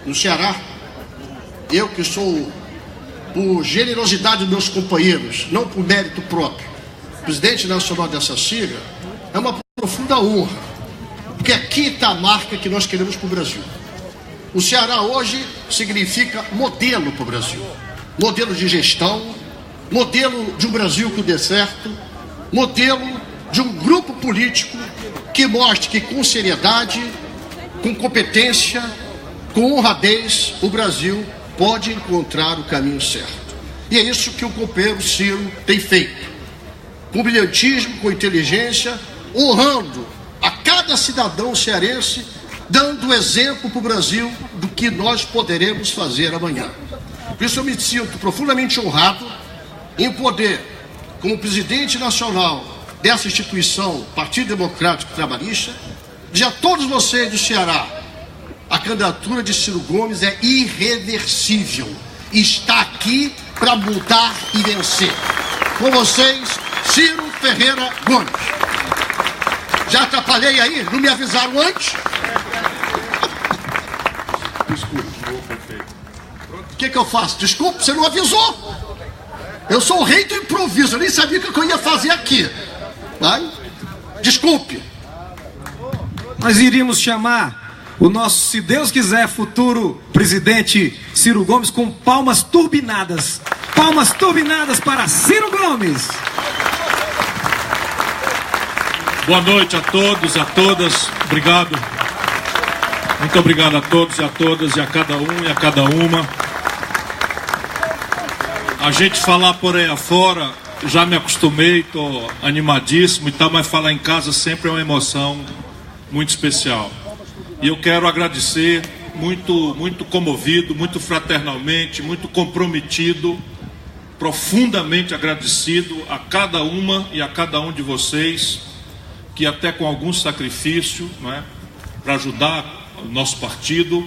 no Ceará, eu que sou, por generosidade dos meus companheiros, não por mérito próprio, presidente nacional dessa sigla, é uma profunda honra, porque aqui está a marca que nós queremos para o Brasil. O Ceará hoje significa modelo para o Brasil, modelo de gestão, modelo de um Brasil que dê certo, modelo de um grupo político que mostre que com seriedade, com competência, com honradez, o Brasil pode encontrar o caminho certo. E é isso que o companheiro Ciro tem feito, com brilhantismo, com inteligência, honrando a cada cidadão cearense, dando exemplo para o Brasil do que nós poderemos fazer amanhã. Por isso eu me sinto profundamente honrado em poder, como presidente nacional dessa instituição, Partido Democrático Trabalhista, dizer a todos vocês do Ceará, a candidatura de Ciro Gomes é irreversível, está aqui para mudar e vencer. Com vocês, Ciro Ferreira Gomes. Já atrapalhei aí? Não me avisaram antes? Desculpe. O que eu faço? Desculpe, você não avisou. Eu sou o rei do improviso, eu nem sabia o que eu ia fazer aqui. Vai? Desculpe. Nós iríamos chamar o nosso, se Deus quiser, futuro presidente Ciro Gomes com palmas turbinadas. Palmas turbinadas para Ciro Gomes. Boa noite a todos, a todas. Obrigado. Muito obrigado a todos e a todas, e a cada um e a cada uma. A gente falar por aí afora, já me acostumei, estou animadíssimo e tal, mas falar em casa sempre é uma emoção muito especial. E eu quero agradecer, muito comovido, muito fraternalmente, muito comprometido, profundamente agradecido a cada uma e a cada um de vocês, que até com algum sacrifício, né, para ajudar o nosso partido,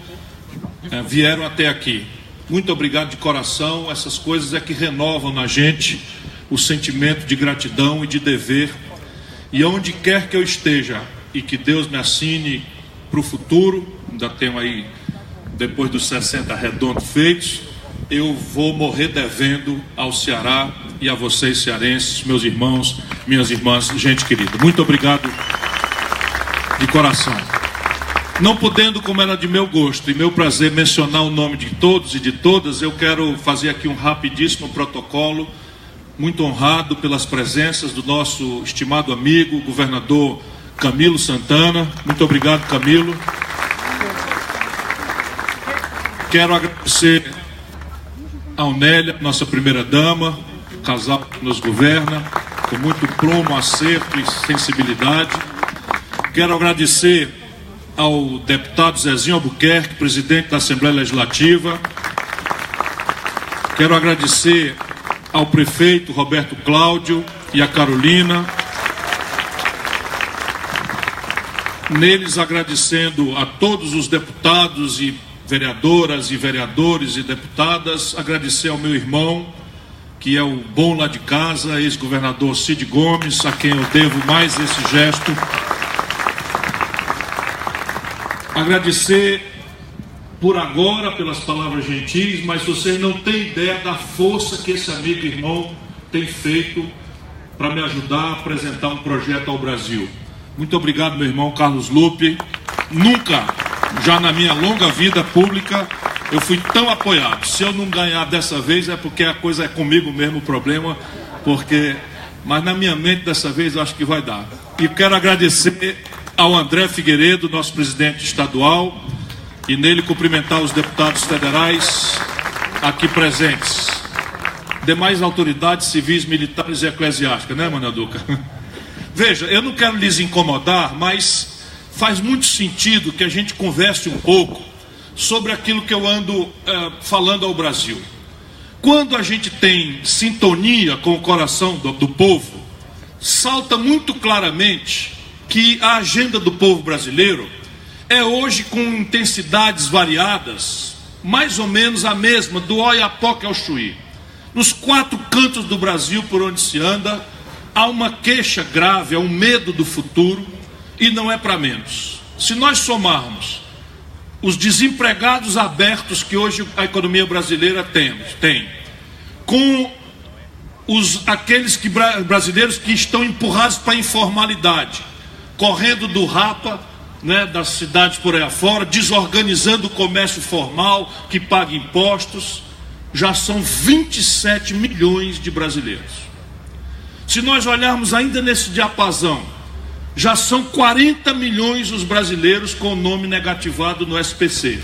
vieram até aqui. Muito obrigado de coração. Essas coisas é que renovam na gente o sentimento de gratidão e de dever. E onde quer que eu esteja, e que Deus me assine para o futuro, ainda tenho aí, depois dos 60 redondos feitos, eu vou morrer devendo ao Ceará e a vocês cearenses, meus irmãos, minhas irmãs, gente querida. Muito obrigado de coração. Não podendo, como era de meu gosto e meu prazer, mencionar o nome de todos e de todas, eu quero fazer aqui um rapidíssimo protocolo, muito honrado pelas presenças do nosso estimado amigo, governador Camilo Santana. Muito obrigado, Camilo. Quero agradecer a Aunélia, nossa primeira-dama, casal que nos governa, com muito prumo, acerto e sensibilidade. Quero agradecer ao deputado Zezinho Albuquerque, presidente da Assembleia Legislativa. Quero agradecer ao prefeito Roberto Cláudio e a Carolina. Neles agradecendo a todos os deputados e vereadoras e vereadores e deputadas, agradecer ao meu irmão, que é o bom lá de casa, ex-governador Cid Gomes, a quem eu devo mais esse gesto. Agradecer por agora pelas palavras gentis, mas vocês não têm ideia da força que esse amigo e irmão tem feito para me ajudar a apresentar um projeto ao Brasil. Muito obrigado, meu irmão Carlos Lupe. Nunca, já na minha longa vida pública, eu fui tão apoiado. Se eu não ganhar dessa vez é porque a coisa é comigo mesmo o problema, mas na minha mente dessa vez eu acho que vai dar. E quero agradecer ao André Figueiredo, nosso presidente estadual, e nele cumprimentar os deputados federais aqui presentes. Demais autoridades civis, militares e eclesiásticas, né, Manuel Duca? Veja, eu não quero lhes incomodar, mas faz muito sentido que a gente converse um pouco sobre aquilo que eu ando falando ao Brasil. Quando a gente tem sintonia com o coração do povo, salta muito claramente que a agenda do povo brasileiro é hoje com intensidades variadas, mais ou menos a mesma, do Oiapoque ao Chuí. Nos 4 cantos do Brasil por onde se anda, há uma queixa grave, há um medo do futuro, e não é para menos. Se nós somarmos os desempregados abertos que hoje a economia brasileira tem, com aqueles brasileiros que estão empurrados para a informalidade, correndo do rapa, né, das cidades por aí afora, desorganizando o comércio formal, que paga impostos, já são 27 milhões de brasileiros. Se nós olharmos ainda nesse diapasão, já são 40 milhões os brasileiros com o nome negativado no SPC.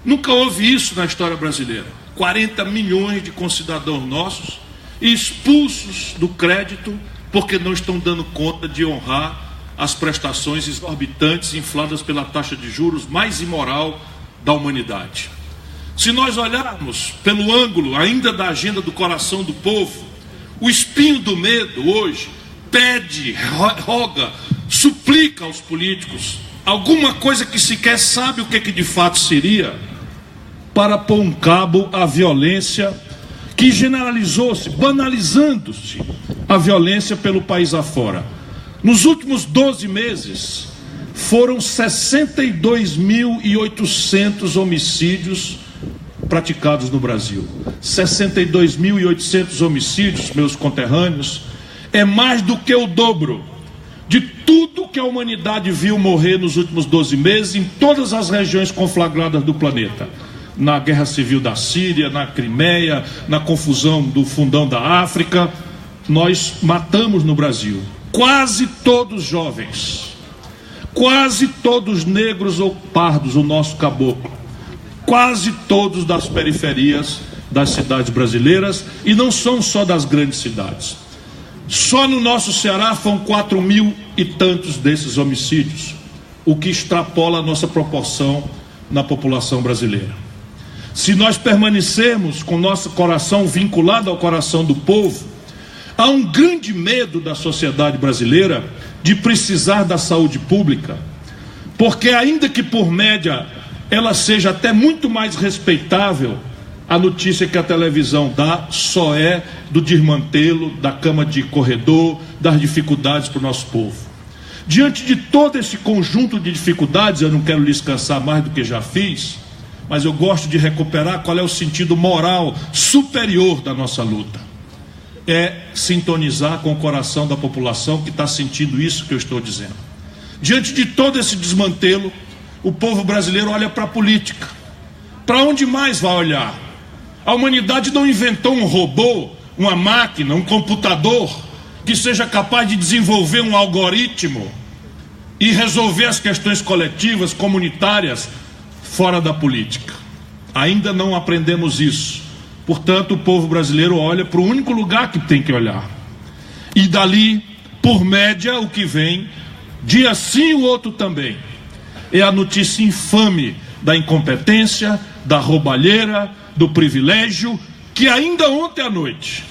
Nunca houve isso na história brasileira. 40 milhões de concidadãos nossos expulsos do crédito porque não estão dando conta de honrar as prestações exorbitantes infladas pela taxa de juros mais imoral da humanidade. Se nós olharmos pelo ângulo ainda da agenda do coração do povo, o espinho do medo hoje pede, roga, suplica aos políticos alguma coisa que sequer sabe o que de fato seria, para pôr um cabo à violência que generalizou-se, banalizando-se a violência pelo país afora. Nos últimos 12 meses, foram 62.800 homicídios praticados no Brasil. 62.800 homicídios, meus conterrâneos, é mais do que o dobro de tudo que a humanidade viu morrer nos últimos 12 meses em todas as regiões conflagradas do planeta. Na guerra civil da Síria, na Crimeia, na confusão do fundão da África, nós matamos no Brasil quase todos jovens, quase todos negros ou pardos, o nosso caboclo, quase todos das periferias das cidades brasileiras, e não são só das grandes cidades. Só no nosso Ceará foram 4.000 e tantos desses homicídios, o que extrapola a nossa proporção na população brasileira. Se nós permanecermos com nosso coração vinculado ao coração do povo, há um grande medo da sociedade brasileira de precisar da saúde pública, porque ainda que por média ela seja até muito mais respeitável, a notícia que a televisão dá só é do desmantelo, da cama de corredor, das dificuldades para o nosso povo. Diante de todo esse conjunto de dificuldades, eu não quero lhes cansar mais do que já fiz, mas eu gosto de recuperar qual é o sentido moral superior da nossa luta. É sintonizar com o coração da população que está sentindo isso que eu estou dizendo. Diante de todo esse desmantelo, o povo brasileiro olha para a política. Para onde mais vai olhar? A humanidade não inventou um robô, uma máquina, um computador que seja capaz de desenvolver um algoritmo e resolver as questões coletivas, comunitárias, fora da política. Ainda não aprendemos isso. Portanto, o povo brasileiro olha para o único lugar que tem que olhar. E dali, por média, o que vem, dia sim o outro também, é a notícia infame da incompetência, da roubalheira, do privilégio, que ainda ontem à noite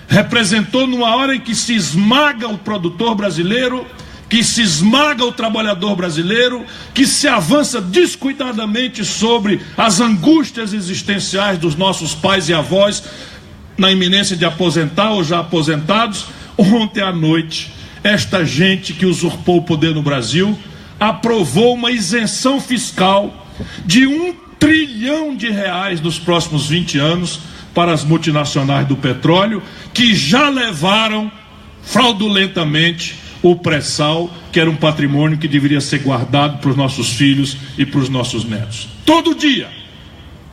representou numa hora em que se esmaga o produtor brasileiro, que se esmaga o trabalhador brasileiro, que se avança descuidadamente sobre as angústias existenciais dos nossos pais e avós, na iminência de aposentar ou já aposentados. Ontem à noite, esta gente que usurpou o poder no Brasil aprovou uma isenção fiscal de R$1 trilhão nos próximos 20 anos para as multinacionais do petróleo, que já levaram fraudulentamente o pré-sal, que era um patrimônio que deveria ser guardado para os nossos filhos e para os nossos netos. Todo dia,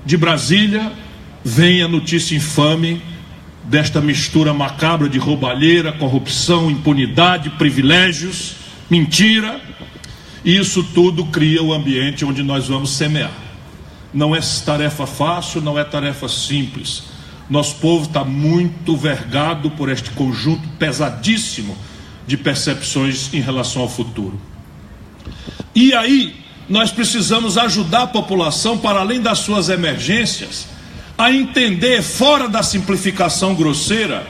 de Brasília, vem a notícia infame desta mistura macabra de roubalheira, corrupção, impunidade, privilégios, mentira. E isso tudo cria o ambiente onde nós vamos semear. Não é tarefa fácil, não é tarefa simples. Nosso povo está muito vergado por este conjunto pesadíssimo de percepções em relação ao futuro. E aí, nós precisamos ajudar a população, para além das suas emergências, a entender, fora da simplificação grosseira,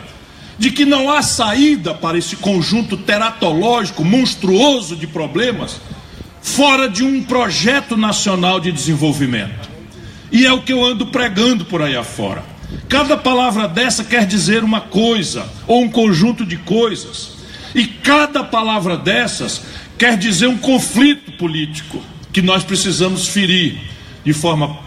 de que não há saída para esse conjunto teratológico, monstruoso de problemas, fora de um projeto nacional de desenvolvimento. E é o que eu ando pregando por aí afora. Cada palavra dessa quer dizer uma coisa, ou um conjunto de coisas. E cada palavra dessas quer dizer um conflito político. que nós precisamos ferir de forma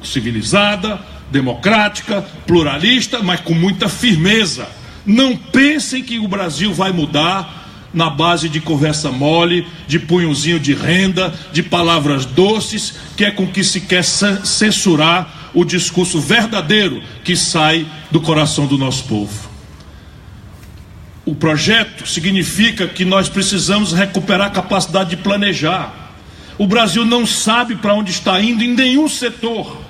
civilizada, democrática, pluralista, mas com muita firmeza. Não pensem que o Brasil vai mudar na base de conversa mole, de punhozinho de renda, de palavras doces, que é com que se quer censurar o discurso verdadeiro que sai do coração do nosso povo. O projeto significa que nós precisamos recuperar a capacidade de planejar. O Brasil não sabe para onde está indo em nenhum setor.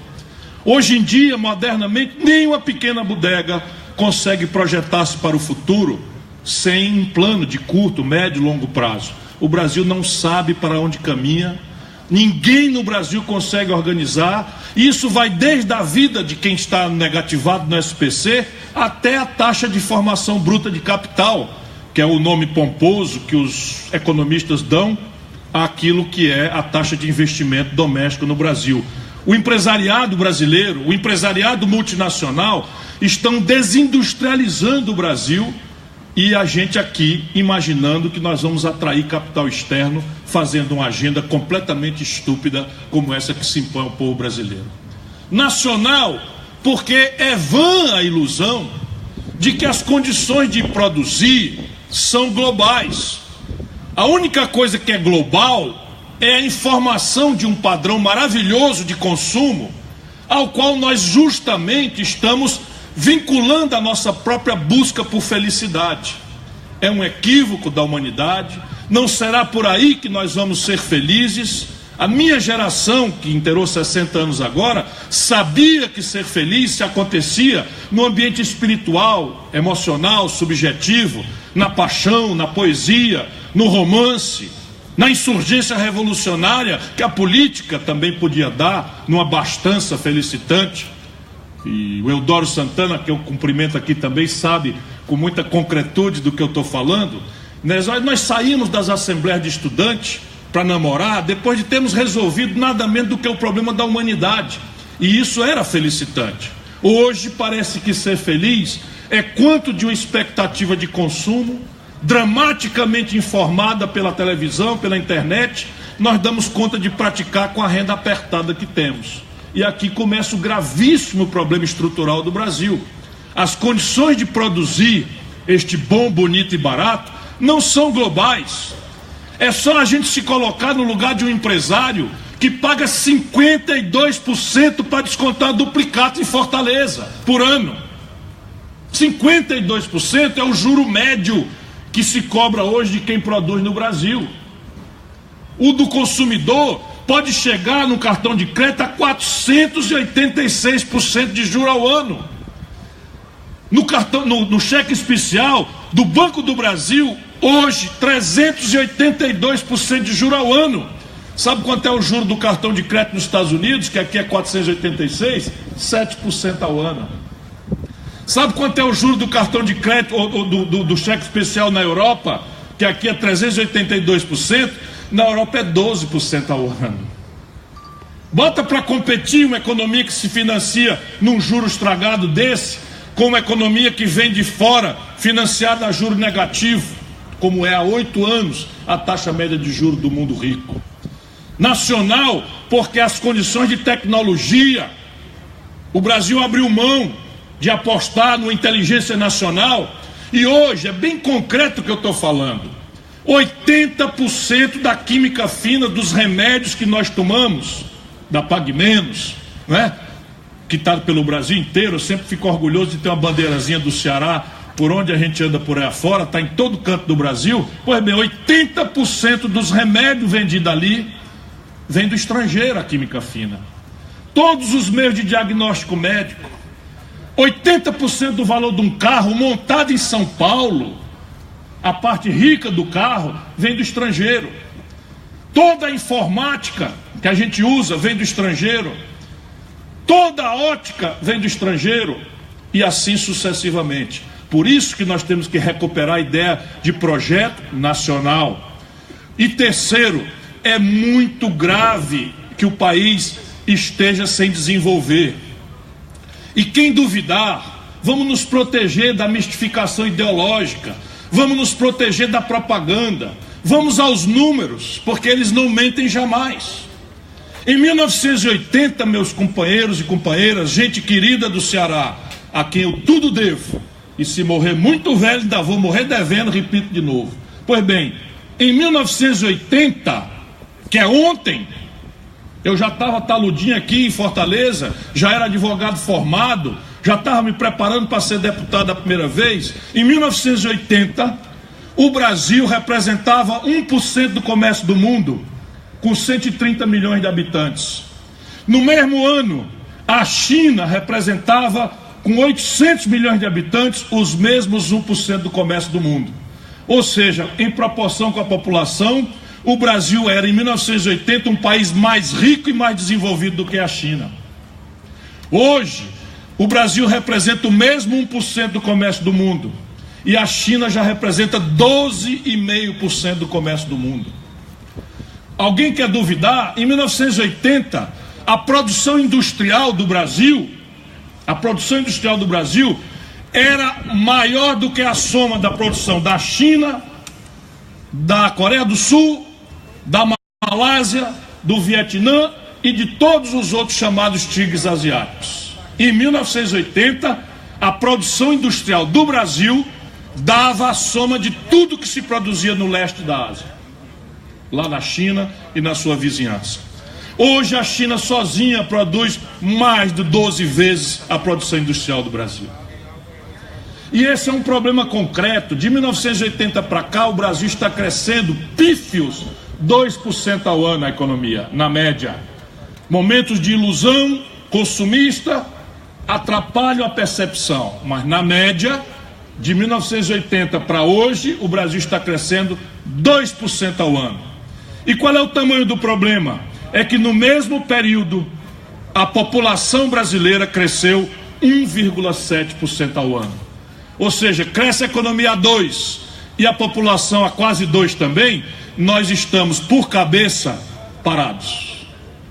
Hoje em dia, modernamente, nem uma pequena bodega consegue projetar-se para o futuro sem um plano de curto, médio e longo prazo. O Brasil não sabe para onde caminha. Ninguém no Brasil consegue organizar. Isso vai desde a vida de quem está negativado no SPC até a taxa de formação bruta de capital, que é o nome pomposo que os economistas dão àquilo que é a taxa de investimento doméstico no Brasil. O empresariado brasileiro, o empresariado multinacional estão desindustrializando o Brasil, e a gente aqui imaginando que nós vamos atrair capital externo, fazendo uma agenda completamente estúpida como essa que se impõe ao povo brasileiro. Nacional, porque é vã a ilusão de que as condições de produzir são globais. A única coisa que é global é a informação de um padrão maravilhoso de consumo, ao qual nós justamente estamos vinculando a nossa própria busca por felicidade. É um equívoco da humanidade. Não será por aí que nós vamos ser felizes. A minha geração, que inteirou 60 anos agora, sabia que ser feliz se acontecia no ambiente espiritual, emocional, subjetivo, na paixão, na poesia, no romance, na insurgência revolucionária que a política também podia dar, numa abastança felicitante. E o Eudoro Santana, que eu cumprimento aqui também, sabe com muita concretude do que eu estou falando. Nós saímos das assembleias de estudantes para namorar depois de termos resolvido nada menos do que o problema da humanidade. E isso era felicitante. Hoje parece que ser feliz é quanto de uma expectativa de consumo, dramaticamente informada pela televisão, pela internet, nós damos conta de praticar com a renda apertada que temos. E aqui começa o gravíssimo problema estrutural do Brasil. As condições de produzir este bom, bonito e barato não são globais. É só a gente se colocar no lugar de um empresário que paga 52% para descontar duplicata em Fortaleza por ano. 52% é o juro médio que se cobra hoje de quem produz no Brasil. O do consumidor pode chegar no cartão de crédito a 486% de juros ao ano. No cheque especial do Banco do Brasil, hoje, 382% de juros ao ano. Sabe quanto é o juro do cartão de crédito nos Estados Unidos, que aqui é 486? 7% ao ano. Sabe quanto é o juro do cartão de crédito ou do cheque especial na Europa, que aqui é 382%? Na Europa é 12% ao ano. Bota para competir uma economia que se financia num juro estragado desse, com uma economia que vem de fora, financiada a juro negativo, como é há 8 anos a taxa média de juros do mundo rico. Nacional, porque as condições de tecnologia, o Brasil abriu mão de apostar numa inteligência nacional, e hoje é bem concreto o que eu estou falando. 80% da química fina dos remédios que nós tomamos, da Pague Menos, não é? Que está pelo Brasil inteiro. Eu sempre fico orgulhoso de ter uma bandeirazinha do Ceará, por onde a gente anda por aí afora, está em todo canto do Brasil. Pois bem, 80% dos remédios vendidos ali vem do estrangeiro, a química fina. Todos os meios de diagnóstico médico, 80% do valor de um carro montado em São Paulo, a parte rica do carro vem do estrangeiro. Toda a informática que a gente usa vem do estrangeiro. Toda a ótica vem do estrangeiro. E assim sucessivamente. Por isso que nós temos que recuperar a ideia de projeto nacional. E terceiro, é muito grave que o país esteja sem desenvolver. E quem duvidar, vamos nos proteger da mistificação ideológica, vamos nos proteger da propaganda, Vamos aos números, porque eles não mentem jamais. Em 1980, meus companheiros e companheiras, gente querida do Ceará, a quem eu tudo devo, e se morrer muito velho, ainda vou morrer devendo, repito de novo. Pois bem, em 1980, que é ontem, eu já estava taludinho aqui em Fortaleza, já era advogado formado, já estava me preparando para ser deputado a primeira vez. Em 1980, o Brasil representava 1% do comércio do mundo, com 130 milhões de habitantes. No mesmo ano, a China representava, com 800 milhões de habitantes, os mesmos 1% do comércio do mundo. Ou seja, em proporção com a população, o Brasil era, em 1980, um país mais rico e mais desenvolvido do que a China. Hoje, o Brasil representa o mesmo 1% do comércio do mundo, e a China já representa 12,5% do comércio do mundo. Alguém quer duvidar? Em 1980, a produção industrial do Brasil era maior do que a soma da produção da China, da Coreia do Sul, da Malásia, do Vietnã e de todos os outros chamados tigres asiáticos. Em 1980, a produção industrial do Brasil dava a soma de tudo que se produzia no leste da Ásia, lá na China e na sua vizinhança. Hoje a China sozinha produz mais de 12 vezes a produção industrial do Brasil. E esse é um problema concreto. De 1980 para cá, o Brasil está crescendo pífios 2% ao ano na economia, na média. Momentos de ilusão consumista atrapalham a percepção, mas na média, de 1980 para hoje, o Brasil está crescendo 2% ao ano. E qual é o tamanho do problema? É que no mesmo período, a população brasileira cresceu 1,7% ao ano. Ou seja, cresce a economia a 2% e a população a quase 2% também, nós estamos, por cabeça, parados.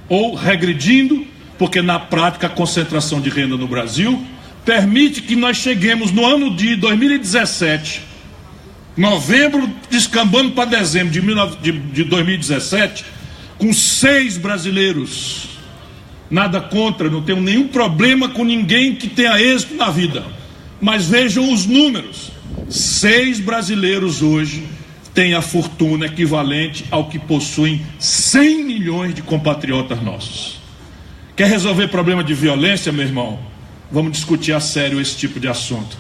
Ou regredindo, porque na prática a concentração de renda no Brasil permite que nós cheguemos no ano de 2017, novembro, descambando para dezembro de 2017, com 6 brasileiros. Nada contra, não tenho nenhum problema com ninguém que tenha êxito na vida. Mas vejam os números. 6 brasileiros hoje têm a fortuna equivalente ao que possuem 100 milhões de compatriotas nossos. Quer resolver problema de violência, meu irmão? Vamos discutir a sério esse tipo de assunto.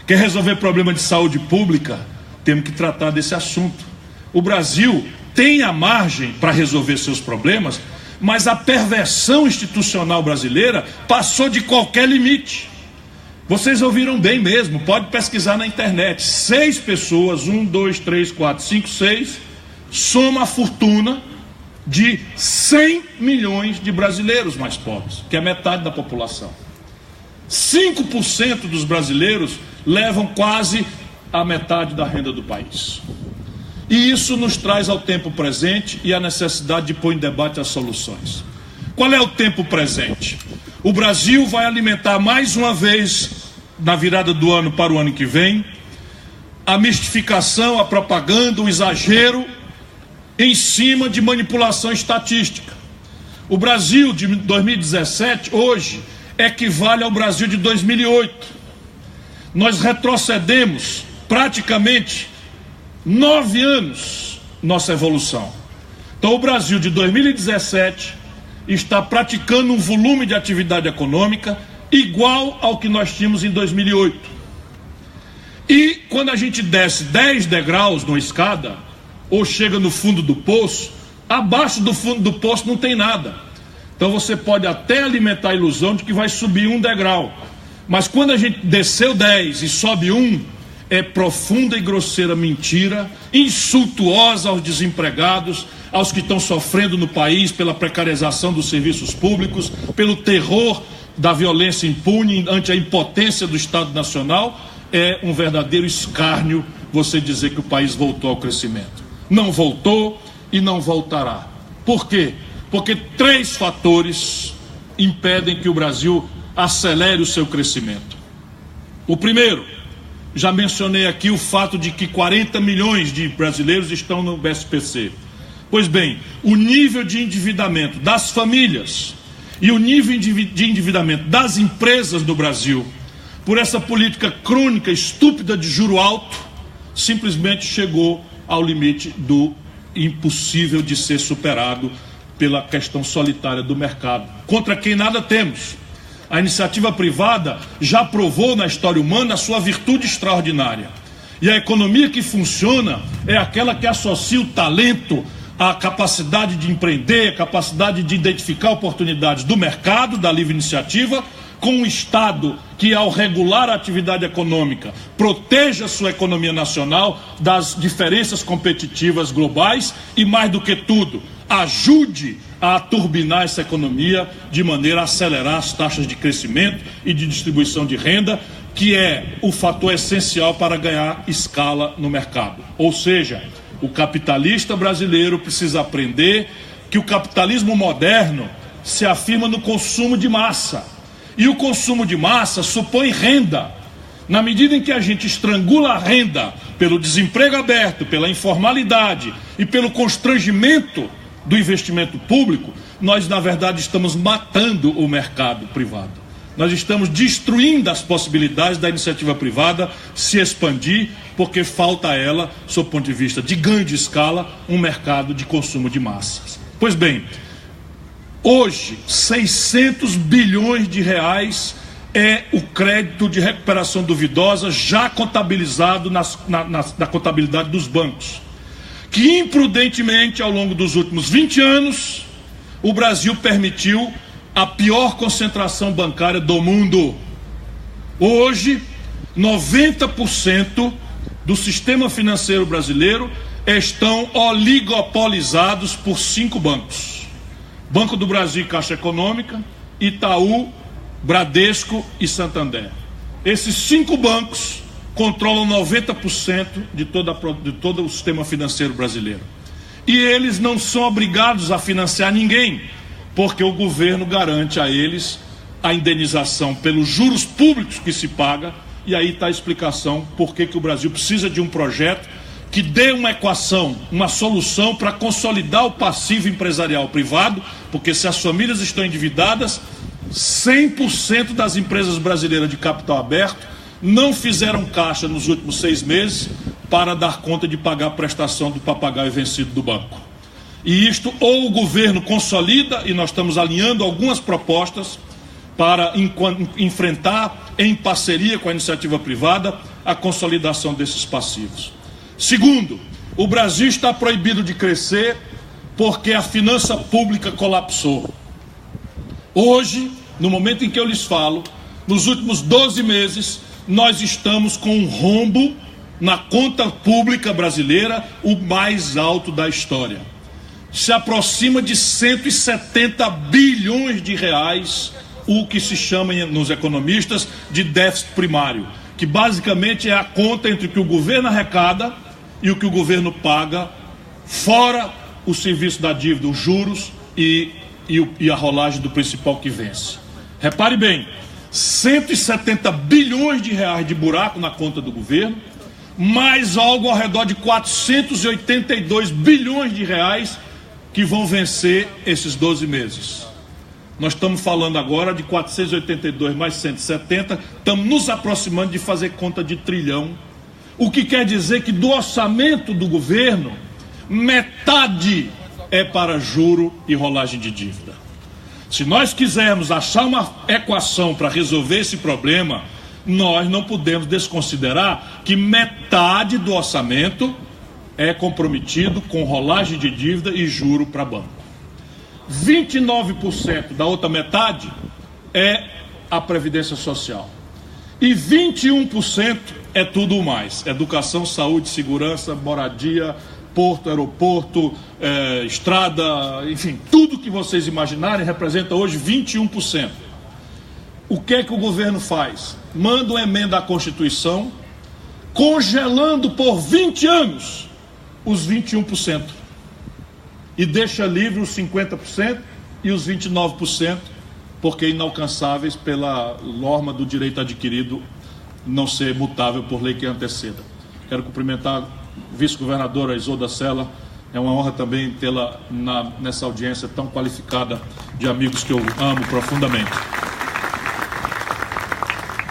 Quer resolver problema de saúde pública? Temos que tratar desse assunto. O Brasil tem a margem para resolver seus problemas, mas a perversão institucional brasileira passou de qualquer limite. Vocês ouviram bem mesmo, pode pesquisar na internet. 6 pessoas, 1, 2, 3, 4, 5, 6, soma a fortuna de 100 milhões de brasileiros mais pobres, que é metade da população. 5% dos brasileiros levam quase a metade da renda do país. E isso nos traz ao tempo presente e a necessidade de pôr em debate as soluções. Qual é o tempo presente? O Brasil vai alimentar mais uma vez, na virada do ano para o ano que vem, a mistificação, a propaganda, o exagero em cima de manipulação estatística. O Brasil de 2017, hoje, equivale ao Brasil de 2008. Nós retrocedemos praticamente 9 anos nossa evolução. Então o Brasil de 2017 está praticando um volume de atividade econômica igual ao que nós tínhamos em 2008. E quando a gente desce 10 degraus numa escada, ou chega no fundo do poço, abaixo do fundo do poço não tem nada. Então você pode até alimentar a ilusão de que vai subir 1 degrau. Mas quando a gente desceu 10 e sobe 1, é profunda e grosseira mentira, insultuosa aos desempregados, aos que estão sofrendo no país pela precarização dos serviços públicos, pelo terror da violência impune ante a impotência do Estado Nacional. É um verdadeiro escárnio você dizer que o país voltou ao crescimento. Não voltou e não voltará. Por quê? Porque 3 fatores impedem que o Brasil acelere o seu crescimento. O primeiro, já mencionei aqui o fato de que 40 milhões de brasileiros estão no BSPC. Pois bem, o nível de endividamento das famílias e o nível de endividamento das empresas do Brasil, por essa política crônica, estúpida de juro alto, simplesmente chegou ao limite do impossível de ser superado pela questão solitária do mercado, contra quem nada temos. A iniciativa privada já provou na história humana a sua virtude extraordinária. E a economia que funciona é aquela que associa o talento, a capacidade de empreender, a capacidade de identificar oportunidades do mercado, da livre iniciativa, com o Estado que, ao regular a atividade econômica, proteja a sua economia nacional das diferenças competitivas globais e, mais do que tudo, ajude a turbinar essa economia de maneira a acelerar as taxas de crescimento e de distribuição de renda, que é o fator essencial para ganhar escala no mercado. Ou seja, o capitalista brasileiro precisa aprender que o capitalismo moderno se afirma no consumo de massa. E o consumo de massa supõe renda. Na medida em que a gente estrangula a renda pelo desemprego aberto, pela informalidade e pelo constrangimento do investimento público, nós, na verdade, estamos matando o mercado privado. Nós estamos destruindo as possibilidades da iniciativa privada se expandir, porque falta a ela, sob o ponto de vista de grande escala, um mercado de consumo de massas. Pois bem, hoje, 600 bilhões de reais é o crédito de recuperação duvidosa já contabilizado na contabilidade dos bancos, que imprudentemente, ao longo dos últimos 20 anos, o Brasil permitiu a pior concentração bancária do mundo. Hoje, 90% do sistema financeiro brasileiro estão oligopolizados por 5 bancos: Banco do Brasil e Caixa Econômica, Itaú, Bradesco e Santander. Esses 5 bancos controlam 90% de todo o sistema financeiro brasileiro. E eles não são obrigados a financiar ninguém, porque o governo garante a eles a indenização pelos juros públicos que se paga. E aí está a explicação por que o Brasil precisa de um projeto que dê uma equação, uma solução para consolidar o passivo empresarial privado, porque se as famílias estão endividadas, 100% das empresas brasileiras de capital aberto não fizeram caixa nos últimos 6 meses para dar conta de pagar a prestação do papagaio vencido do banco. E isto, ou o governo consolida, e nós estamos alinhando algumas propostas para enfrentar, em parceria com a iniciativa privada, a consolidação desses passivos. Segundo, o Brasil está proibido de crescer porque a finança pública colapsou. Hoje, no momento em que eu lhes falo, nos últimos 12 meses, nós estamos com um rombo na conta pública brasileira, o mais alto da história. Se aproxima de 170 bilhões de reais, o que se chama nos economistas de déficit primário, que basicamente é a conta entre o que o governo arrecada e o que o governo paga, fora o serviço da dívida, os juros e a rolagem do principal que vence. Repare bem, 170 bilhões de reais de buraco na conta do governo, mais algo ao redor de 482 bilhões de reais que vão vencer esses 12 meses. Nós estamos falando agora de 482 mais 170, estamos nos aproximando de fazer conta de trilhão, o que quer dizer que do orçamento do governo, metade é para juro e rolagem de dívida. Se nós quisermos achar uma equação para resolver esse problema, nós não podemos desconsiderar que metade do orçamento é comprometido com rolagem de dívida e juro para banco. 29% da outra metade é a Previdência Social. E 21% é tudo mais: educação, saúde, segurança, moradia, porto, aeroporto, estrada, enfim, tudo que vocês imaginarem representa hoje 21%. O que é que o governo faz? Manda uma emenda à Constituição, congelando por 20 anos os 21%. E deixa livre os 50% e os 29%, porque inalcançáveis pela norma do direito adquirido não ser mutável por lei que anteceda. Quero cumprimentar a vice-governadora Isolda Sela. É uma honra também tê-la nessa audiência tão qualificada de amigos que eu amo profundamente.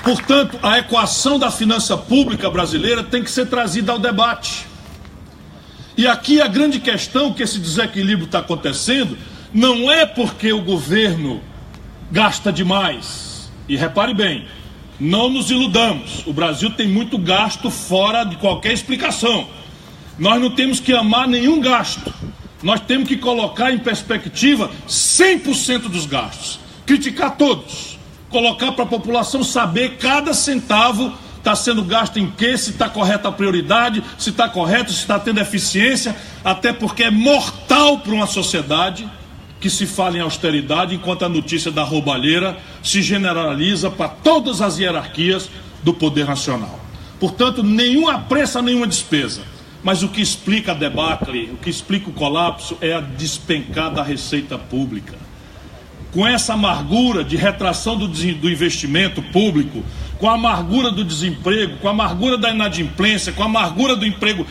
Portanto, a equação da finança pública brasileira tem que ser trazida ao debate. E aqui a grande questão que esse desequilíbrio está acontecendo não é porque o governo gasta demais. E repare bem, não nos iludamos, o Brasil tem muito gasto fora de qualquer explicação. Nós não temos que amar nenhum gasto. Nós temos que colocar em perspectiva 100% dos gastos. Criticar todos. Colocar para a população saber cada centavo está sendo gasto em quê, se está correta a prioridade, se está correto, se está tendo eficiência, até porque é mortal para uma sociedade que se fala em austeridade, enquanto a notícia da roubalheira se generaliza para todas as hierarquias do poder nacional. Portanto, nenhuma pressa, nenhuma despesa. Mas o que explica a debacle, o que explica o colapso é a despencar da receita pública. Com essa amargura de retração do investimento público, com a amargura do desemprego, com a amargura da inadimplência, com a amargura do emprego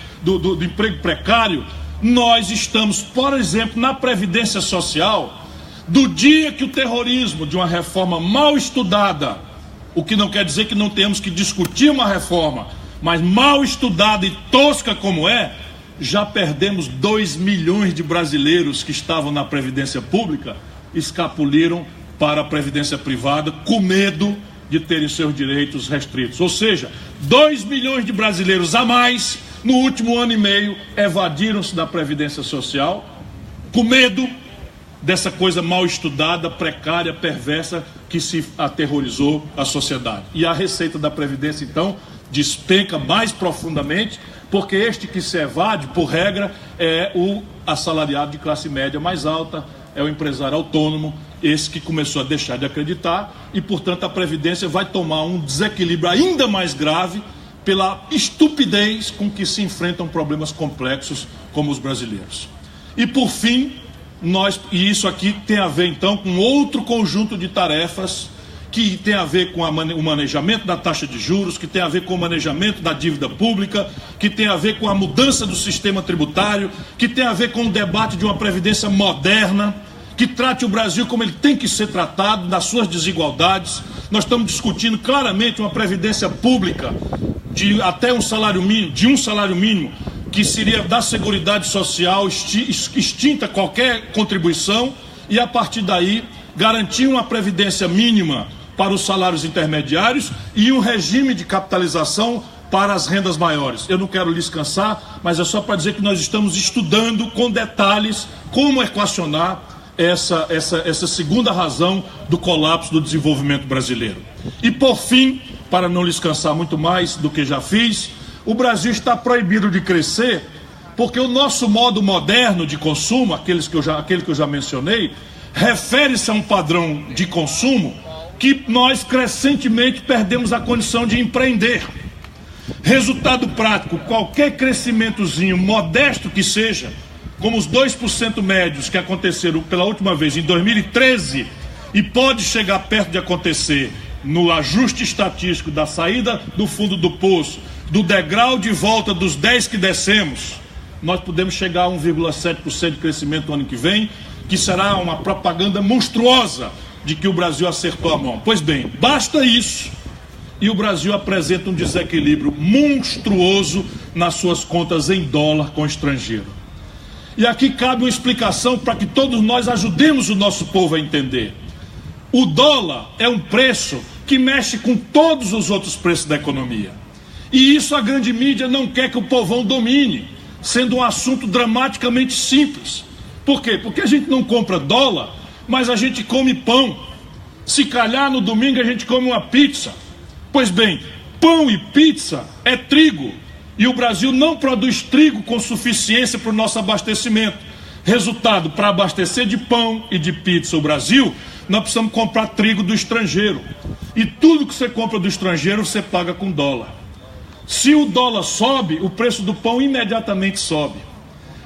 precário, nós estamos, por exemplo, na Previdência Social, do dia que o terrorismo de uma reforma mal estudada, o que não quer dizer que não temos que discutir uma reforma, mas mal estudada e tosca como é, já perdemos 2 milhões de brasileiros que estavam na Previdência Pública, escapuliram para a Previdência Privada com medo de terem seus direitos restritos. Ou seja, 2 milhões de brasileiros a mais, no último ano e meio, evadiram-se da Previdência Social, com medo dessa coisa mal estudada, precária, perversa, que se aterrorizou a sociedade. E a receita da Previdência, então, despenca mais profundamente, porque este que se evade, por regra, é o assalariado de classe média mais alta, é o empresário autônomo, esse que começou a deixar de acreditar, e, portanto, a Previdência vai tomar um desequilíbrio ainda mais grave pela estupidez com que se enfrentam problemas complexos como os brasileiros. E, por fim, e isso aqui tem a ver, então, com outro conjunto de tarefas que tem a ver com o manejamento da taxa de juros, que tem a ver com o manejamento da dívida pública, que tem a ver com a mudança do sistema tributário, que tem a ver com o debate de uma previdência moderna, que trate o Brasil como ele tem que ser tratado, nas suas desigualdades. Nós estamos discutindo claramente uma previdência pública de até um salário mínimo, que seria da Seguridade Social, extinta qualquer contribuição, e a partir daí garantir uma previdência mínima para os salários intermediários e um regime de capitalização para as rendas maiores. Eu não quero lhes cansar, mas é só para dizer que nós estamos estudando com detalhes como equacionar essa segunda razão do colapso do desenvolvimento brasileiro. E por fim, para não lhes cansar muito mais do que já fiz, o Brasil está proibido de crescer porque o nosso modo moderno de consumo, aquele que eu já mencionei, refere-se a um padrão de consumo que nós crescentemente perdemos a condição de empreender. Resultado prático, qualquer crescimentozinho modesto que seja, como os 2% médios que aconteceram pela última vez em 2013 e pode chegar perto de acontecer no ajuste estatístico da saída do fundo do poço, do degrau de volta dos 10 que descemos, nós podemos chegar a 1,7% de crescimento no ano que vem, que será uma propaganda monstruosa de que o Brasil acertou a mão. Pois bem, basta isso e o Brasil apresenta um desequilíbrio monstruoso nas suas contas em dólar com o estrangeiro. E aqui cabe uma explicação para que todos nós ajudemos o nosso povo a entender. O dólar é um preço que mexe com todos os outros preços da economia. E isso a grande mídia não quer que o povão domine, sendo um assunto dramaticamente simples. Por quê? Porque a gente não compra dólar, mas a gente come pão. Se calhar no domingo a gente come uma pizza. Pois bem, pão e pizza é trigo. E o Brasil não produz trigo com suficiência para o nosso abastecimento. Resultado, para abastecer de pão e de pizza o Brasil, nós precisamos comprar trigo do estrangeiro. E tudo que você compra do estrangeiro você paga com dólar. Se o dólar sobe, o preço do pão imediatamente sobe.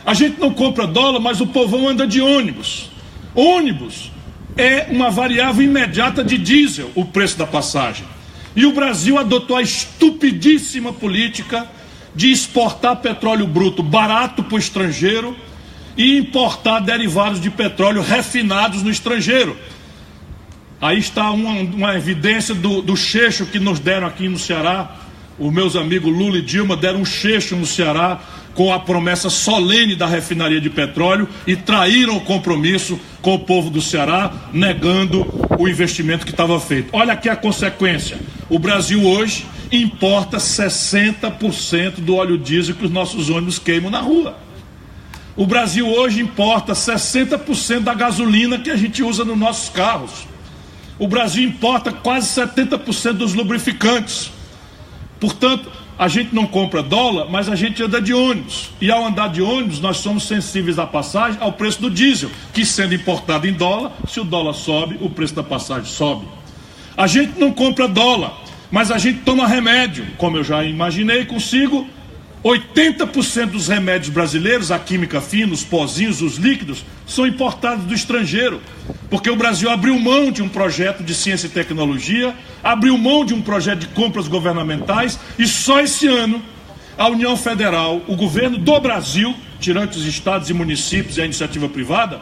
A gente não compra dólar, mas o povão anda de ônibus. Ônibus é uma variável imediata de diesel, o preço da passagem. E o Brasil adotou a estupidíssima política de exportar petróleo bruto barato para o estrangeiro e importar derivados de petróleo refinados no estrangeiro. Aí está uma evidência do checho que nos deram aqui no Ceará. Os meus amigos Lula e Dilma deram um checho no Ceará com a promessa solene da refinaria de petróleo e traíram o compromisso com o povo do Ceará, negando o investimento que estava feito. Olha aqui a consequência. O Brasil hoje importa 60% do óleo diesel que os nossos ônibus queimam na rua. O Brasil hoje importa 60% da gasolina que a gente usa nos nossos carros. O Brasil importa quase 70% dos lubrificantes. Portanto, a gente não compra dólar, mas a gente anda de ônibus. E ao andar de ônibus, nós somos sensíveis à passagem, ao preço do diesel, que sendo importado em dólar, se o dólar sobe, o preço da passagem sobe. A gente não compra dólar, mas a gente toma remédio. Como eu já imaginei consigo, 80% dos remédios brasileiros, a química fina, os pozinhos, os líquidos, são importados do estrangeiro. Porque o Brasil abriu mão de um projeto de ciência e tecnologia, abriu mão de um projeto de compras governamentais, e só esse ano a União Federal, o governo do Brasil, tirando os estados e municípios e a iniciativa privada,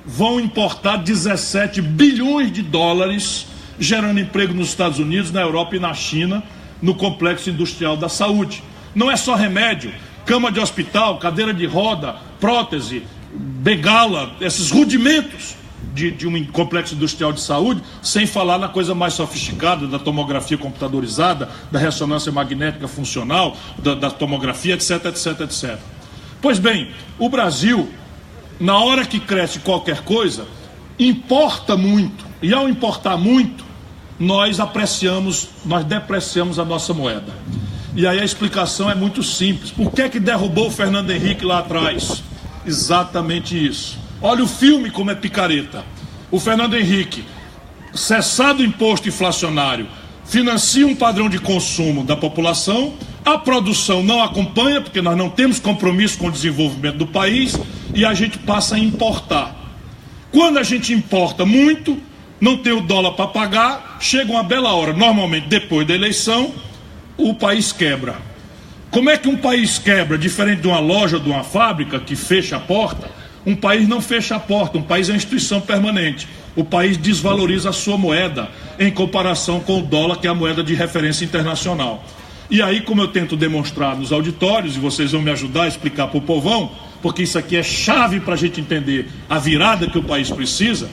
vão importar 17 bilhões de dólares, gerando emprego nos Estados Unidos, na Europa e na China, no complexo industrial da saúde. Não é só remédio, cama de hospital, cadeira de roda, prótese, bengala, esses rudimentos de um complexo industrial de saúde, sem falar na coisa mais sofisticada da tomografia computadorizada, da ressonância magnética funcional, da tomografia, etc, etc, etc. Pois bem, o Brasil, na hora que cresce qualquer coisa, importa muito, e ao importar muito, nós depreciamos a nossa moeda. E aí a explicação é muito simples. Por que é que derrubou o Fernando Henrique lá atrás? Exatamente isso. Olha o filme como é picareta. O Fernando Henrique, cessado o imposto inflacionário, financia um padrão de consumo da população, a produção não acompanha, porque nós não temos compromisso com o desenvolvimento do país, e a gente passa a importar. Quando a gente importa muito, não tem o dólar para pagar, chega uma bela hora, normalmente depois da eleição, o país quebra. Como é que um país quebra? Diferente de uma loja ou de uma fábrica que fecha a porta, um país não fecha a porta, um país é uma instituição permanente. O país desvaloriza a sua moeda em comparação com o dólar, que é a moeda de referência internacional. E aí, como eu tento demonstrar nos auditórios, e vocês vão me ajudar a explicar para o povão, porque isso aqui é chave para a gente entender a virada que o país precisa,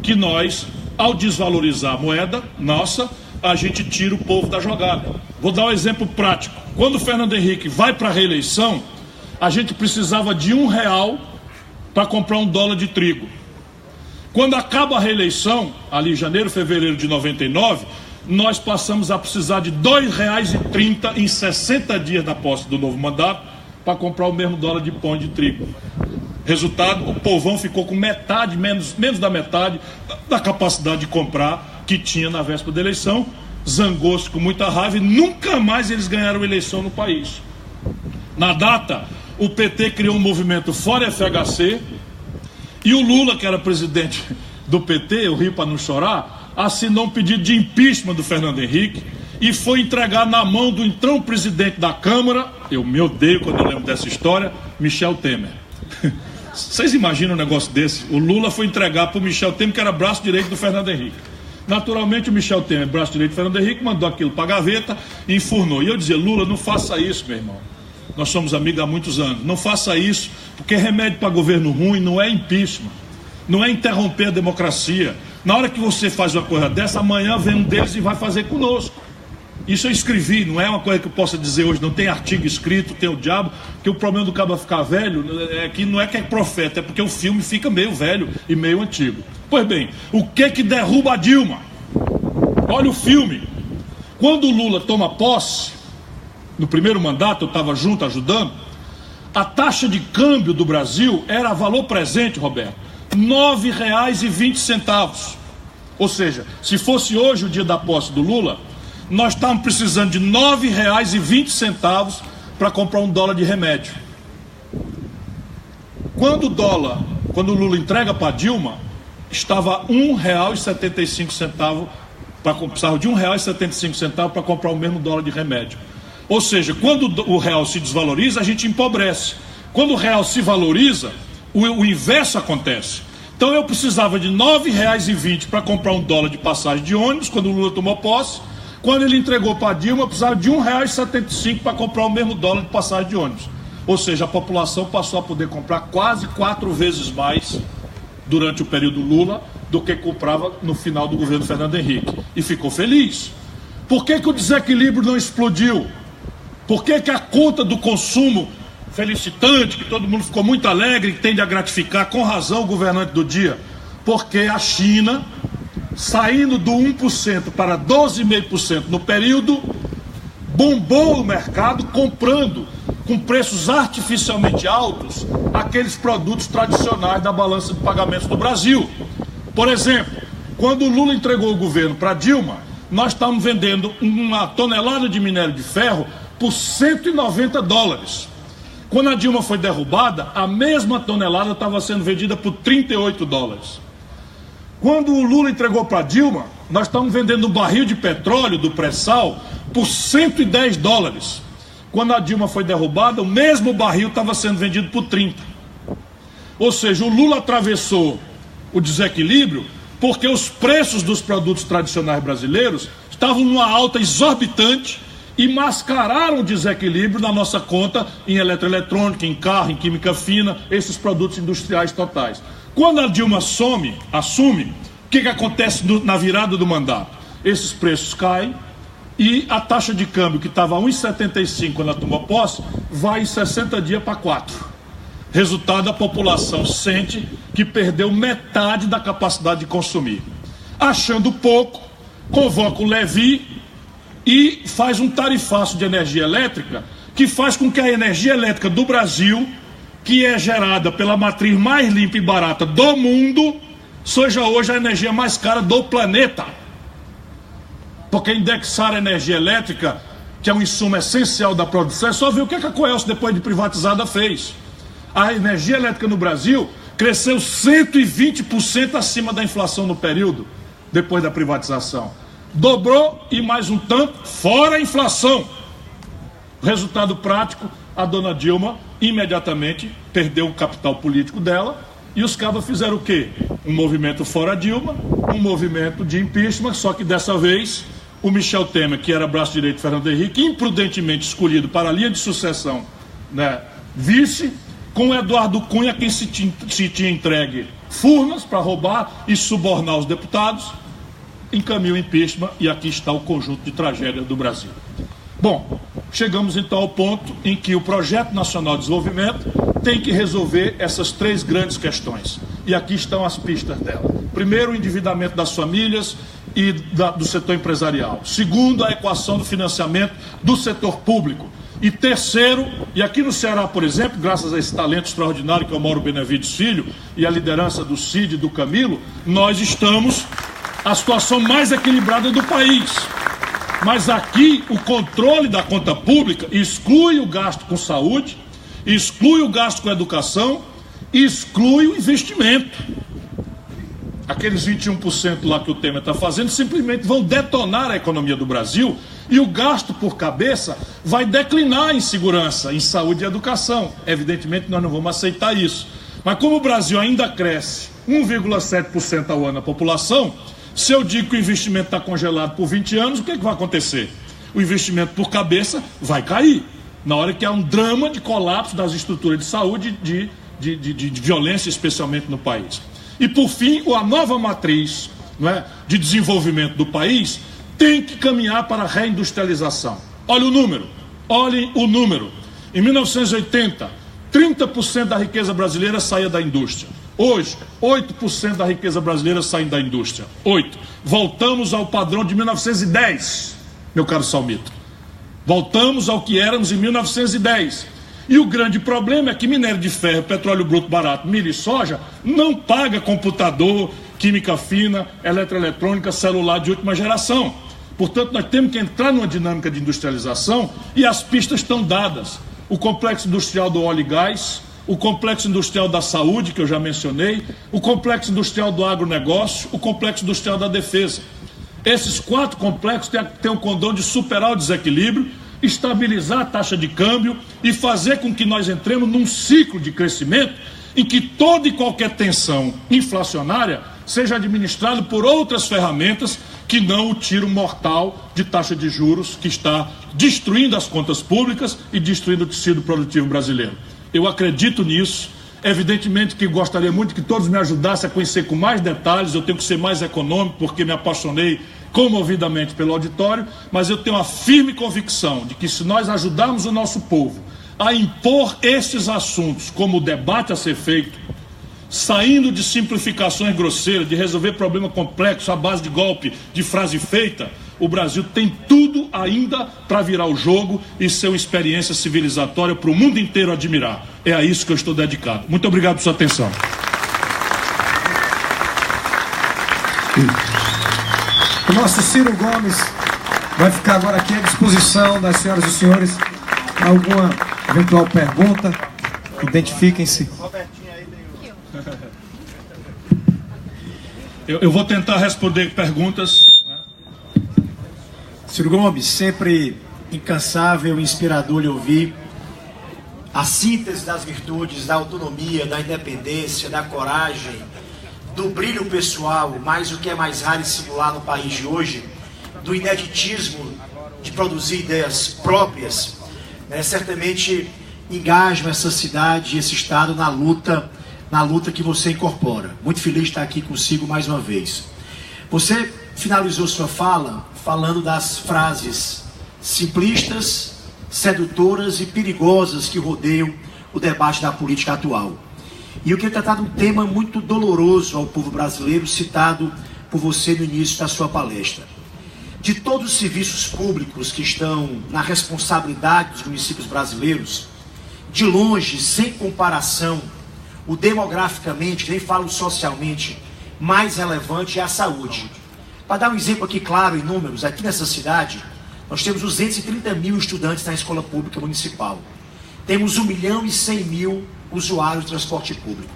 que nós, ao desvalorizar a moeda nossa, a gente tira o povo da jogada. Vou dar um exemplo prático. Quando o Fernando Henrique vai para a reeleição, a gente precisava de R$1 para comprar $1 de trigo. Quando acaba a reeleição, ali em janeiro, fevereiro de 99, nós passamos a precisar de R$2,30 em 60 dias da posse do novo mandato para comprar o mesmo dólar de pão de trigo. Resultado, o povão ficou com metade, menos da metade da capacidade de comprar que tinha na véspera da eleição, zangou-se com muita raiva e nunca mais eles ganharam eleição no país. Na data, o PT criou um movimento Fora FHC e o Lula, que era presidente do PT, eu rio para não chorar, assinou um pedido de impeachment do Fernando Henrique e foi entregar na mão do então presidente da Câmara, eu me odeio quando eu lembro dessa história, Michel Temer. Vocês imaginam um negócio desse? O Lula foi entregar para o Michel Temer, que era braço direito do Fernando Henrique. Naturalmente o Michel Temer, braço direito do Fernando Henrique, mandou aquilo para a gaveta e enfurnou. E eu dizia, Lula, não faça isso, meu irmão. Nós somos amigos há muitos anos. Não faça isso, porque remédio para governo ruim não é impeachment, não é interromper a democracia. Na hora que você faz uma coisa dessa, amanhã vem um deles e vai fazer conosco. Isso eu escrevi, não é uma coisa que eu possa dizer hoje, não tem artigo escrito, tem o diabo, que o problema do cabo ficar velho é que não é que é profeta, é porque o filme fica meio velho e meio antigo. Pois bem, o que derruba a Dilma? Olha o filme. Quando o Lula toma posse, no primeiro mandato, eu estava junto ajudando, a taxa de câmbio do Brasil era valor presente, Roberto, R$9,20. Ou seja, se fosse hoje o dia da posse do Lula, nós estávamos precisando de R$9,20 para comprar $1 de remédio. Quando o Lula entrega para Dilma, estava R$1,75 precisava de R$1,75 para comprar o mesmo dólar de remédio. Ou seja, quando o real se desvaloriza, a gente empobrece. Quando o real se valoriza, o inverso acontece. Então eu precisava de R$ 9,20 para comprar um dólar de passagem de ônibus, quando o Lula tomou posse. Quando ele entregou para a Dilma, eu precisava de R$ 1,75 para comprar o mesmo dólar de passagem de ônibus. Ou seja, a população passou a poder comprar quase 4 vezes mais durante o período Lula do que comprava no final do governo Fernando Henrique. E ficou feliz. Por que o desequilíbrio não explodiu? Por que a conta do consumo felicitante, que todo mundo ficou muito alegre, que tende a gratificar com razão o governante do dia? Porque a China, saindo do 1% para 12,5% no período, bombou o mercado comprando com preços artificialmente altos aqueles produtos tradicionais da balança de pagamentos do Brasil. Por exemplo, quando o Lula entregou o governo para Dilma, nós estávamos vendendo uma tonelada de minério de ferro por $190. Quando a Dilma foi derrubada, a mesma tonelada estava sendo vendida por $38. Quando o Lula entregou para Dilma, nós estamos vendendo um barril de petróleo do pré-sal por $110. Quando a Dilma foi derrubada, o mesmo barril estava sendo vendido por 30. Ou seja, o Lula atravessou o desequilíbrio porque os preços dos produtos tradicionais brasileiros estavam numa alta exorbitante e mascararam o desequilíbrio na nossa conta em eletroeletrônica, em carro, em química fina, esses produtos industriais totais. Quando a Dilma assume, o que acontece na virada do mandato? Esses preços caem e a taxa de câmbio, que estava a 1,75 quando ela tomou posse, vai em 60 dias para 4. Resultado, a população sente que perdeu metade da capacidade de consumir. Achando pouco, convoca o Levy e faz um tarifaço de energia elétrica que faz com que a energia elétrica do Brasil, que é gerada pela matriz mais limpa e barata do mundo, seja hoje a energia mais cara do planeta. Porque indexar a energia elétrica, que é um insumo essencial da produção, é só ver o que a Coelce, depois de privatizada, fez. A energia elétrica no Brasil cresceu 120% acima da inflação no período, depois da privatização. Dobrou e mais um tanto, fora a inflação. Resultado prático, a dona Dilma imediatamente perdeu o capital político dela e os cabas fizeram o quê? Um movimento fora Dilma, um movimento de impeachment, só que dessa vez o Michel Temer, que era braço direito de Fernando Henrique, impudentemente escolhido para a linha de sucessão, né, vice, com Eduardo Cunha, quem se tinha entregue Furnas para roubar e subornar os deputados, encaminha o impeachment e aqui está o conjunto de tragédias do Brasil. Bom, chegamos então ao ponto em que o Projeto Nacional de Desenvolvimento tem que resolver essas 3 grandes questões. E aqui estão as pistas dela. Primeiro, o endividamento das famílias e do setor empresarial. Segundo, a equação do financiamento do setor público. E terceiro, e aqui no Ceará, por exemplo, graças a esse talento extraordinário que é o Mauro Benevides Filho e a liderança do Cid e do Camilo, nós estamos a situação mais equilibrada do país. Mas aqui o controle da conta pública exclui o gasto com saúde, exclui o gasto com educação, exclui o investimento. Aqueles 21% lá que o Temer está fazendo simplesmente vão detonar a economia do Brasil e o gasto por cabeça vai declinar em segurança, em saúde e educação. Evidentemente nós não vamos aceitar isso. Mas como o Brasil ainda cresce 1,7% ao ano a população, se eu digo que o investimento está congelado por 20 anos, o que vai acontecer? O investimento por cabeça vai cair, na hora que há um drama de colapso das estruturas de saúde de violência, especialmente no país. E por fim, a nova matriz, não é, de desenvolvimento do país tem que caminhar para a reindustrialização. Olhem o número. Em 1980, 30% da riqueza brasileira saía da indústria. Hoje, 8% da riqueza brasileira sai da indústria. 8%. Voltamos ao padrão de 1910, meu caro Salmito. Voltamos ao que éramos em 1910. E o grande problema é que minério de ferro, petróleo bruto barato, milho e soja não paga computador, química fina, eletroeletrônica, celular de última geração. Portanto, nós temos que entrar numa dinâmica de industrialização e as pistas estão dadas. O complexo industrial do óleo e gás, o complexo industrial da saúde, que eu já mencionei, o complexo industrial do agronegócio, o complexo industrial da defesa. Esses 4 complexos têm que ter um condão de superar o desequilíbrio, estabilizar a taxa de câmbio e fazer com que nós entremos num ciclo de crescimento em que toda e qualquer tensão inflacionária seja administrado por outras ferramentas que não o tiro mortal de taxa de juros que está destruindo as contas públicas e destruindo o tecido produtivo brasileiro. Eu acredito nisso. Evidentemente que gostaria muito que todos me ajudassem a conhecer com mais detalhes. Eu tenho que ser mais econômico porque me apaixonei comovidamente pelo auditório, mas eu tenho a firme convicção de que se nós ajudarmos o nosso povo a impor esses assuntos como o debate a ser feito, saindo de simplificações grosseiras, de resolver problema complexo à base de golpe, de frase feita, o Brasil tem tudo ainda para virar o jogo e ser uma experiência civilizatória para o mundo inteiro admirar. É a isso que eu estou dedicado. Muito obrigado por sua atenção. O nosso Ciro Gomes vai ficar agora aqui à disposição das senhoras e senhores. Alguma eventual pergunta? Identifiquem-se. Eu vou tentar responder perguntas. Ciro Gomes, sempre incansável e inspirador lhe ouvir. A síntese das virtudes, da autonomia, da independência, da coragem, do brilho pessoal, mas o que é mais raro e singular no país de hoje, do ineditismo de produzir ideias próprias, né, certamente engajam essa cidade e esse estado na luta que você incorpora. Muito feliz de estar aqui consigo mais uma vez. Você finalizou sua fala falando das frases simplistas, sedutoras e perigosas que rodeiam o debate da política atual. E eu queria tratar de um tema muito doloroso ao povo brasileiro, citado por você no início da sua palestra. De todos os serviços públicos que estão na responsabilidade dos municípios brasileiros, de longe, sem comparação, o demograficamente, nem falo socialmente, mais relevante é a saúde. Para dar um exemplo aqui claro em números, aqui nessa cidade, nós temos 230 mil estudantes na escola pública municipal. Temos 1.100.000 usuários de transporte público.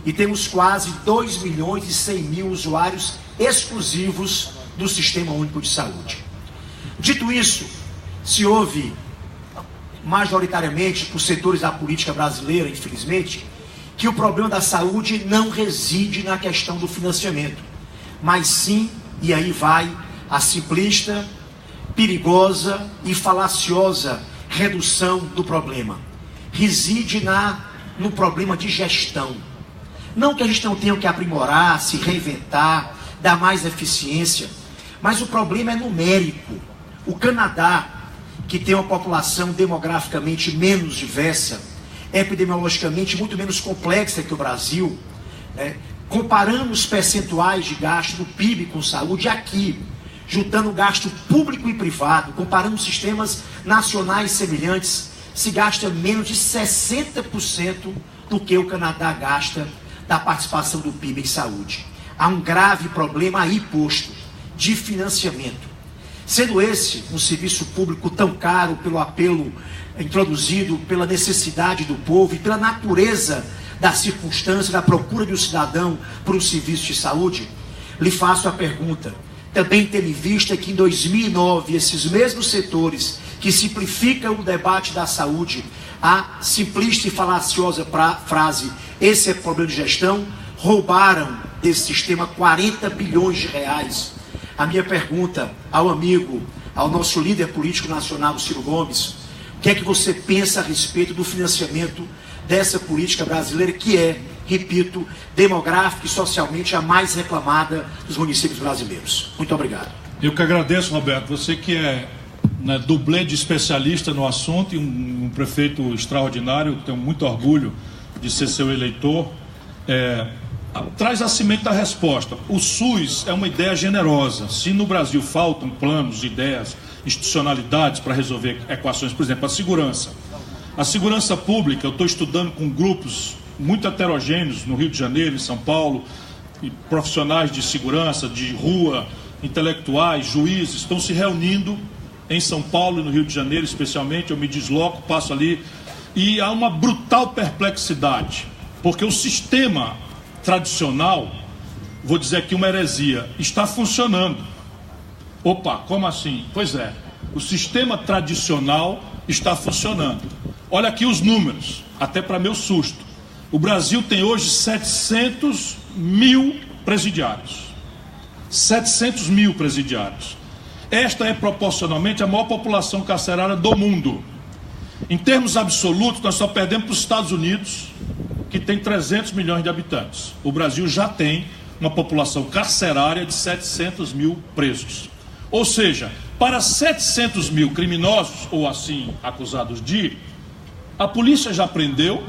E temos quase 2.100.000 usuários exclusivos do Sistema Único de Saúde. Dito isso, se ouve majoritariamente por setores da política brasileira, infelizmente, que o problema da saúde não reside na questão do financiamento, mas sim, e aí vai a simplista, perigosa e falaciosa redução do problema, reside no problema de gestão. Não que a gente não tenha que aprimorar, se reinventar, dar mais eficiência, mas o problema é numérico. O Canadá, que tem uma população demograficamente menos diversa, epidemiologicamente muito menos complexa que o Brasil, né? Comparando os percentuais de gasto do PIB com saúde aqui, juntando gasto público e privado, comparando sistemas nacionais semelhantes, se gasta menos de 60% do que o Canadá gasta da participação do PIB em saúde. Há um grave problema aí posto, de financiamento. Sendo esse um serviço público tão caro pelo apelo introduzido, pela necessidade do povo e pela natureza da circunstância, da procura do cidadão por um serviço de saúde, lhe faço a pergunta, também tendo em vista que em 2009 esses mesmos setores que simplificam o debate da saúde, a simplista e falaciosa frase, esse é problema de gestão, roubaram desse sistema 40 bilhões de reais. A minha pergunta ao amigo, ao nosso líder político nacional, Ciro Gomes, o que é que você pensa a respeito do financiamento dessa política brasileira que é, repito, demográfica e socialmente a mais reclamada dos municípios brasileiros? Muito obrigado. Eu que agradeço, Roberto. Você que é dublê de especialista no assunto e um prefeito extraordinário, tenho muito orgulho de ser seu eleitor. Traz a semente da resposta. O SUS é uma ideia generosa. Se no Brasil faltam planos, ideias, institucionalidades para resolver equações, por exemplo, a segurança. A segurança pública, eu estou estudando com grupos muito heterogêneos no Rio de Janeiro, em São Paulo, e profissionais de segurança, de rua, intelectuais, juízes, estão se reunindo em São Paulo e no Rio de Janeiro, especialmente. Eu me desloco, passo ali, e há uma brutal perplexidade, porque o sistema tradicional, vou dizer aqui uma heresia, está funcionando. Opa, como assim? Pois é, o sistema tradicional está funcionando. Olha aqui os números, até para meu susto. O Brasil tem hoje 700 mil presidiários. 700 mil presidiários. Esta é proporcionalmente a maior população carcerária do mundo. Em termos absolutos, nós só perdemos para os Estados Unidos, que tem 300 milhões de habitantes. O Brasil já tem uma população carcerária de 700 mil presos. Ou seja, para 700 mil criminosos, ou assim acusados de, a polícia já prendeu,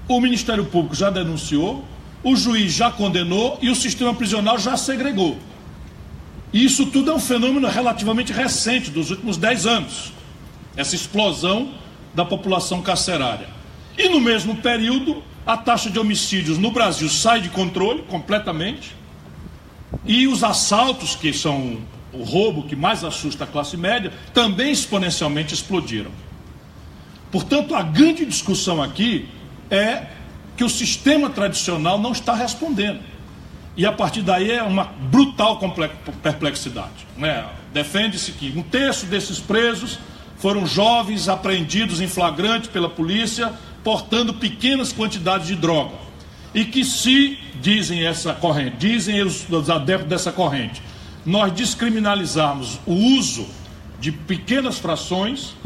o Ministério Público já denunciou, o juiz já condenou e o sistema prisional já segregou. E isso tudo é um fenômeno relativamente recente, dos últimos 10 anos. Essa explosão da população carcerária. E no mesmo período, a taxa de homicídios no Brasil sai de controle completamente. E os assaltos, que são o roubo que mais assusta a classe média, também exponencialmente explodiram. Portanto, a grande discussão aqui é que o sistema tradicional não está respondendo. E a partir daí é uma brutal perplexidade, né? Defende-se que 1/3 desses presos foram jovens apreendidos em flagrante pela polícia, portando pequenas quantidades de droga. E que se, dizem essa corrente, dizem os adeptos dessa corrente, nós descriminalizarmos o uso de pequenas frações,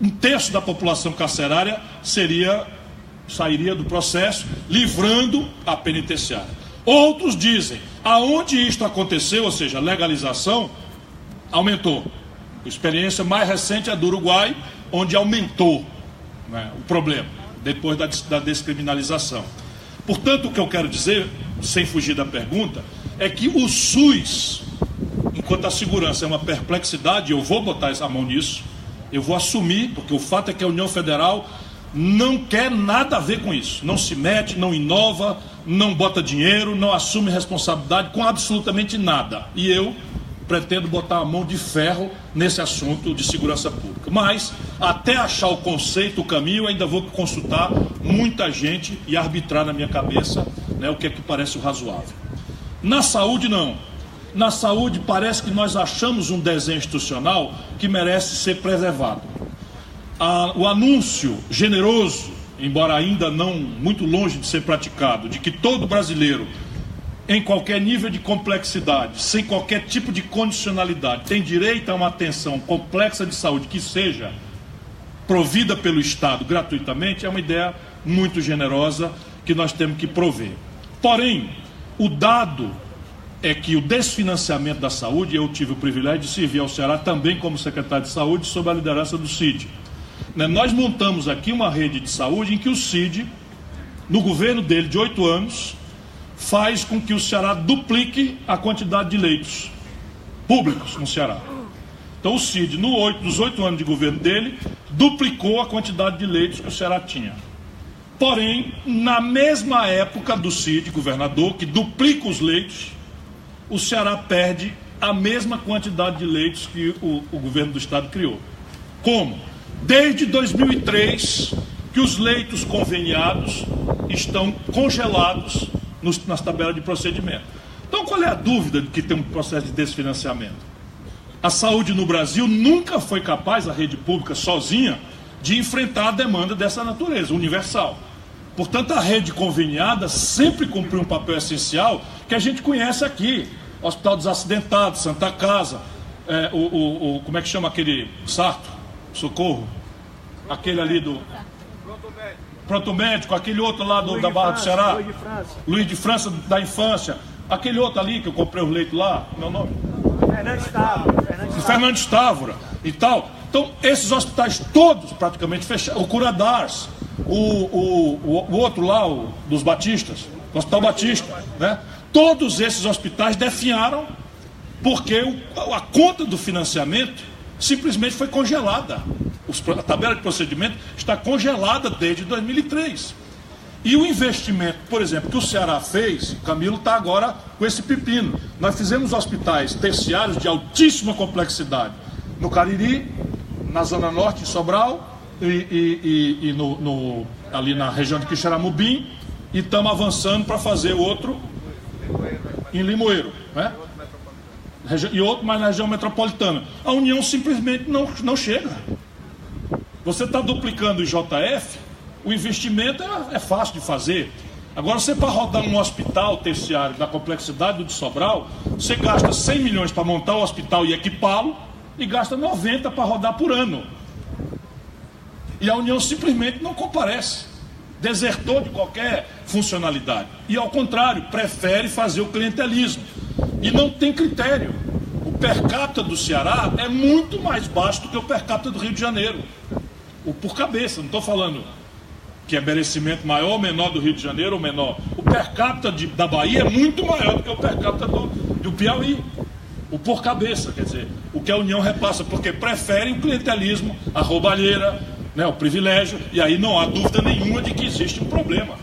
1/3 da população carcerária sairia do processo, livrando a penitenciária. Outros dizem, aonde isto aconteceu, ou seja, a legalização, aumentou. A experiência mais recente é do Uruguai, onde aumentou, né, o problema, depois da descriminalização. Portanto, o que eu quero dizer, sem fugir da pergunta, é que o SUS, enquanto a segurança é uma perplexidade, eu vou botar a mão nisso, eu vou assumir, porque o fato é que a União Federal não quer nada a ver com isso, não se mete, não inova, não bota dinheiro, não assume responsabilidade com absolutamente nada. E eu pretendo botar a mão de ferro nesse assunto de segurança pública. Mas, até achar o conceito, o caminho, eu ainda vou consultar muita gente e arbitrar na minha cabeça, né, o que é que parece o razoável. Na saúde, não. Na saúde, parece que nós achamos um desenho institucional que merece ser preservado. O anúncio generoso, embora ainda não muito longe de ser praticado, de que todo brasileiro, em qualquer nível de complexidade, sem qualquer tipo de condicionalidade, tem direito a uma atenção complexa de saúde que seja provida pelo Estado gratuitamente, é uma ideia muito generosa que nós temos que prover. Porém, o dado é que o desfinanciamento da saúde, eu tive o privilégio de servir ao Ceará também como secretário de saúde, sob a liderança do CID. Nós montamos aqui uma rede de saúde em que o CID, no governo dele de 8 anos, faz com que o Ceará duplique a quantidade de leitos públicos no Ceará. Então o CID, nos 8 anos de governo dele, duplicou a quantidade de leitos que o Ceará tinha. Porém, na mesma época do CID, governador, que duplica os leitos, o Ceará perde a mesma quantidade de leitos que o governo do Estado criou. Como? Desde 2003, que os leitos conveniados estão congelados nas tabelas de procedimento. Então, qual é a dúvida de que tem um processo de desfinanciamento? A saúde no Brasil nunca foi capaz, a rede pública sozinha, de enfrentar a demanda dessa natureza, universal. Portanto, a rede conveniada sempre cumpriu um papel essencial que a gente conhece aqui. Hospital dos Acidentados, Santa Casa, como é que chama aquele Sarto? Socorro? Aquele ali do... Pronto Médico, aquele outro lá da Barra do Ceará. Luiz de França da infância. Aquele outro ali que eu comprei os leitos lá, meu nome? Fernandes Távora e tal. Então, esses hospitais todos praticamente fecharam. O Curadars, o outro lá, dos Batistas, o Hospital Batista, né? Todos esses hospitais definharam porque a conta do financiamento simplesmente foi congelada. A tabela de procedimento está congelada desde 2003. E o investimento, por exemplo, que o Ceará fez, o Camilo está agora com esse pepino. Nós fizemos hospitais terciários de altíssima complexidade no Cariri, na Zona Norte, em Sobral, e ali na região de Quixeramobim, e estamos avançando para fazer outro em Limoeiro, né? e outro mais na região metropolitana. A União simplesmente não chega. Você está duplicando o IJF, o investimento é fácil de fazer. Agora, você para rodar um hospital terciário da complexidade do de Sobral, você gasta 100 milhões para montar o hospital e equipá-lo, e gasta 90 para rodar por ano. E a União simplesmente não comparece, desertou de qualquer funcionalidade. E, ao contrário, prefere fazer o clientelismo. E não tem critério. O per capita do Ceará é muito mais baixo do que o per capita do Rio de Janeiro. O por cabeça, não estou falando que é merecimento maior ou menor do Rio de Janeiro ou menor. O per capita da Bahia é muito maior do que o per capita do Piauí. O por cabeça, quer dizer, o que a União repassa, porque prefere o clientelismo, a roubalheira, né, o privilégio, e aí não há dúvida nenhuma de que existe um problema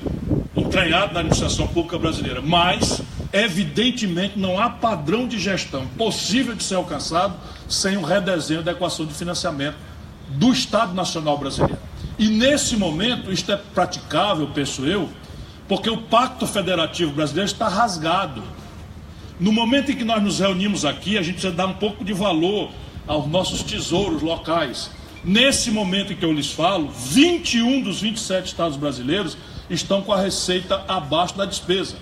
entranhado na administração pública brasileira. Mas, evidentemente, não há padrão de gestão possível de ser alcançado sem um redesenho da equação de financiamento do Estado Nacional Brasileiro. E nesse momento, isto é praticável, penso eu, porque o Pacto Federativo Brasileiro está rasgado. No momento em que nós nos reunimos aqui, a gente precisa dar um pouco de valor aos nossos tesouros locais. Nesse momento em que eu lhes falo, 21 dos 27 estados brasileiros estão com a receita abaixo da despesa.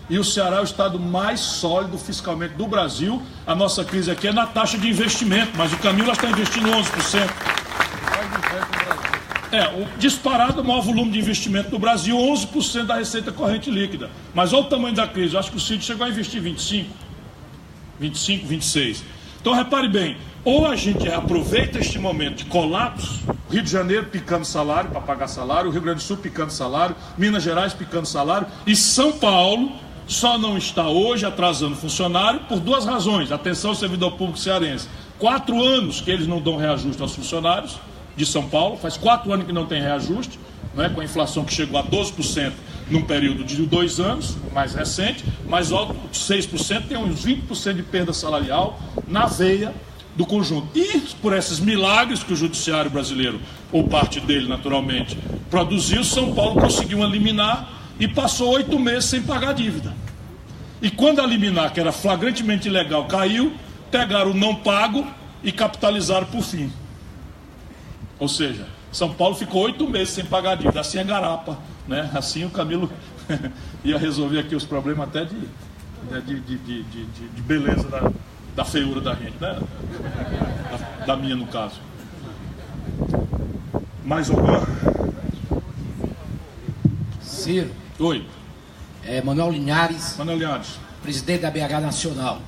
E o Ceará é o estado mais sólido fiscalmente do Brasil. A nossa crise aqui é na taxa de investimento, mas o Camilo está investindo 11%. O disparado maior volume de investimento do Brasil, 11% da receita corrente líquida. Mas olha o tamanho da crise, eu acho que o Cid chegou a investir 25, 26. Então repare bem, ou a gente aproveita este momento de colapso, Rio de Janeiro picando salário para pagar salário, o Rio Grande do Sul picando salário, Minas Gerais picando salário, e São Paulo só não está hoje atrasando funcionário por duas razões. Atenção, servidor público cearense, 4 anos que eles não dão reajuste aos funcionários de São Paulo, faz 4 anos que não tem reajuste, não é? Com a inflação que chegou a 12% num período de 2 anos, mais recente, mas alto de 6%, tem uns 20% de perda salarial na veia do conjunto. E por esses milagres que o judiciário brasileiro, ou parte dele naturalmente, produziu, São Paulo conseguiu uma liminar e passou 8 meses sem pagar a dívida. E quando a liminar, que era flagrantemente ilegal, caiu, pegaram o não pago e capitalizaram por fim. Ou seja, São Paulo ficou 8 meses sem pagar a dívida. Assim é garapa, né? Assim o Camilo ia resolver aqui os problemas até de beleza da feiura da gente, né? Da minha, no caso. Mais alguma? Ciro. Oi. Manuel Linhares. Manuel Linhares. Presidente da BH Nacional.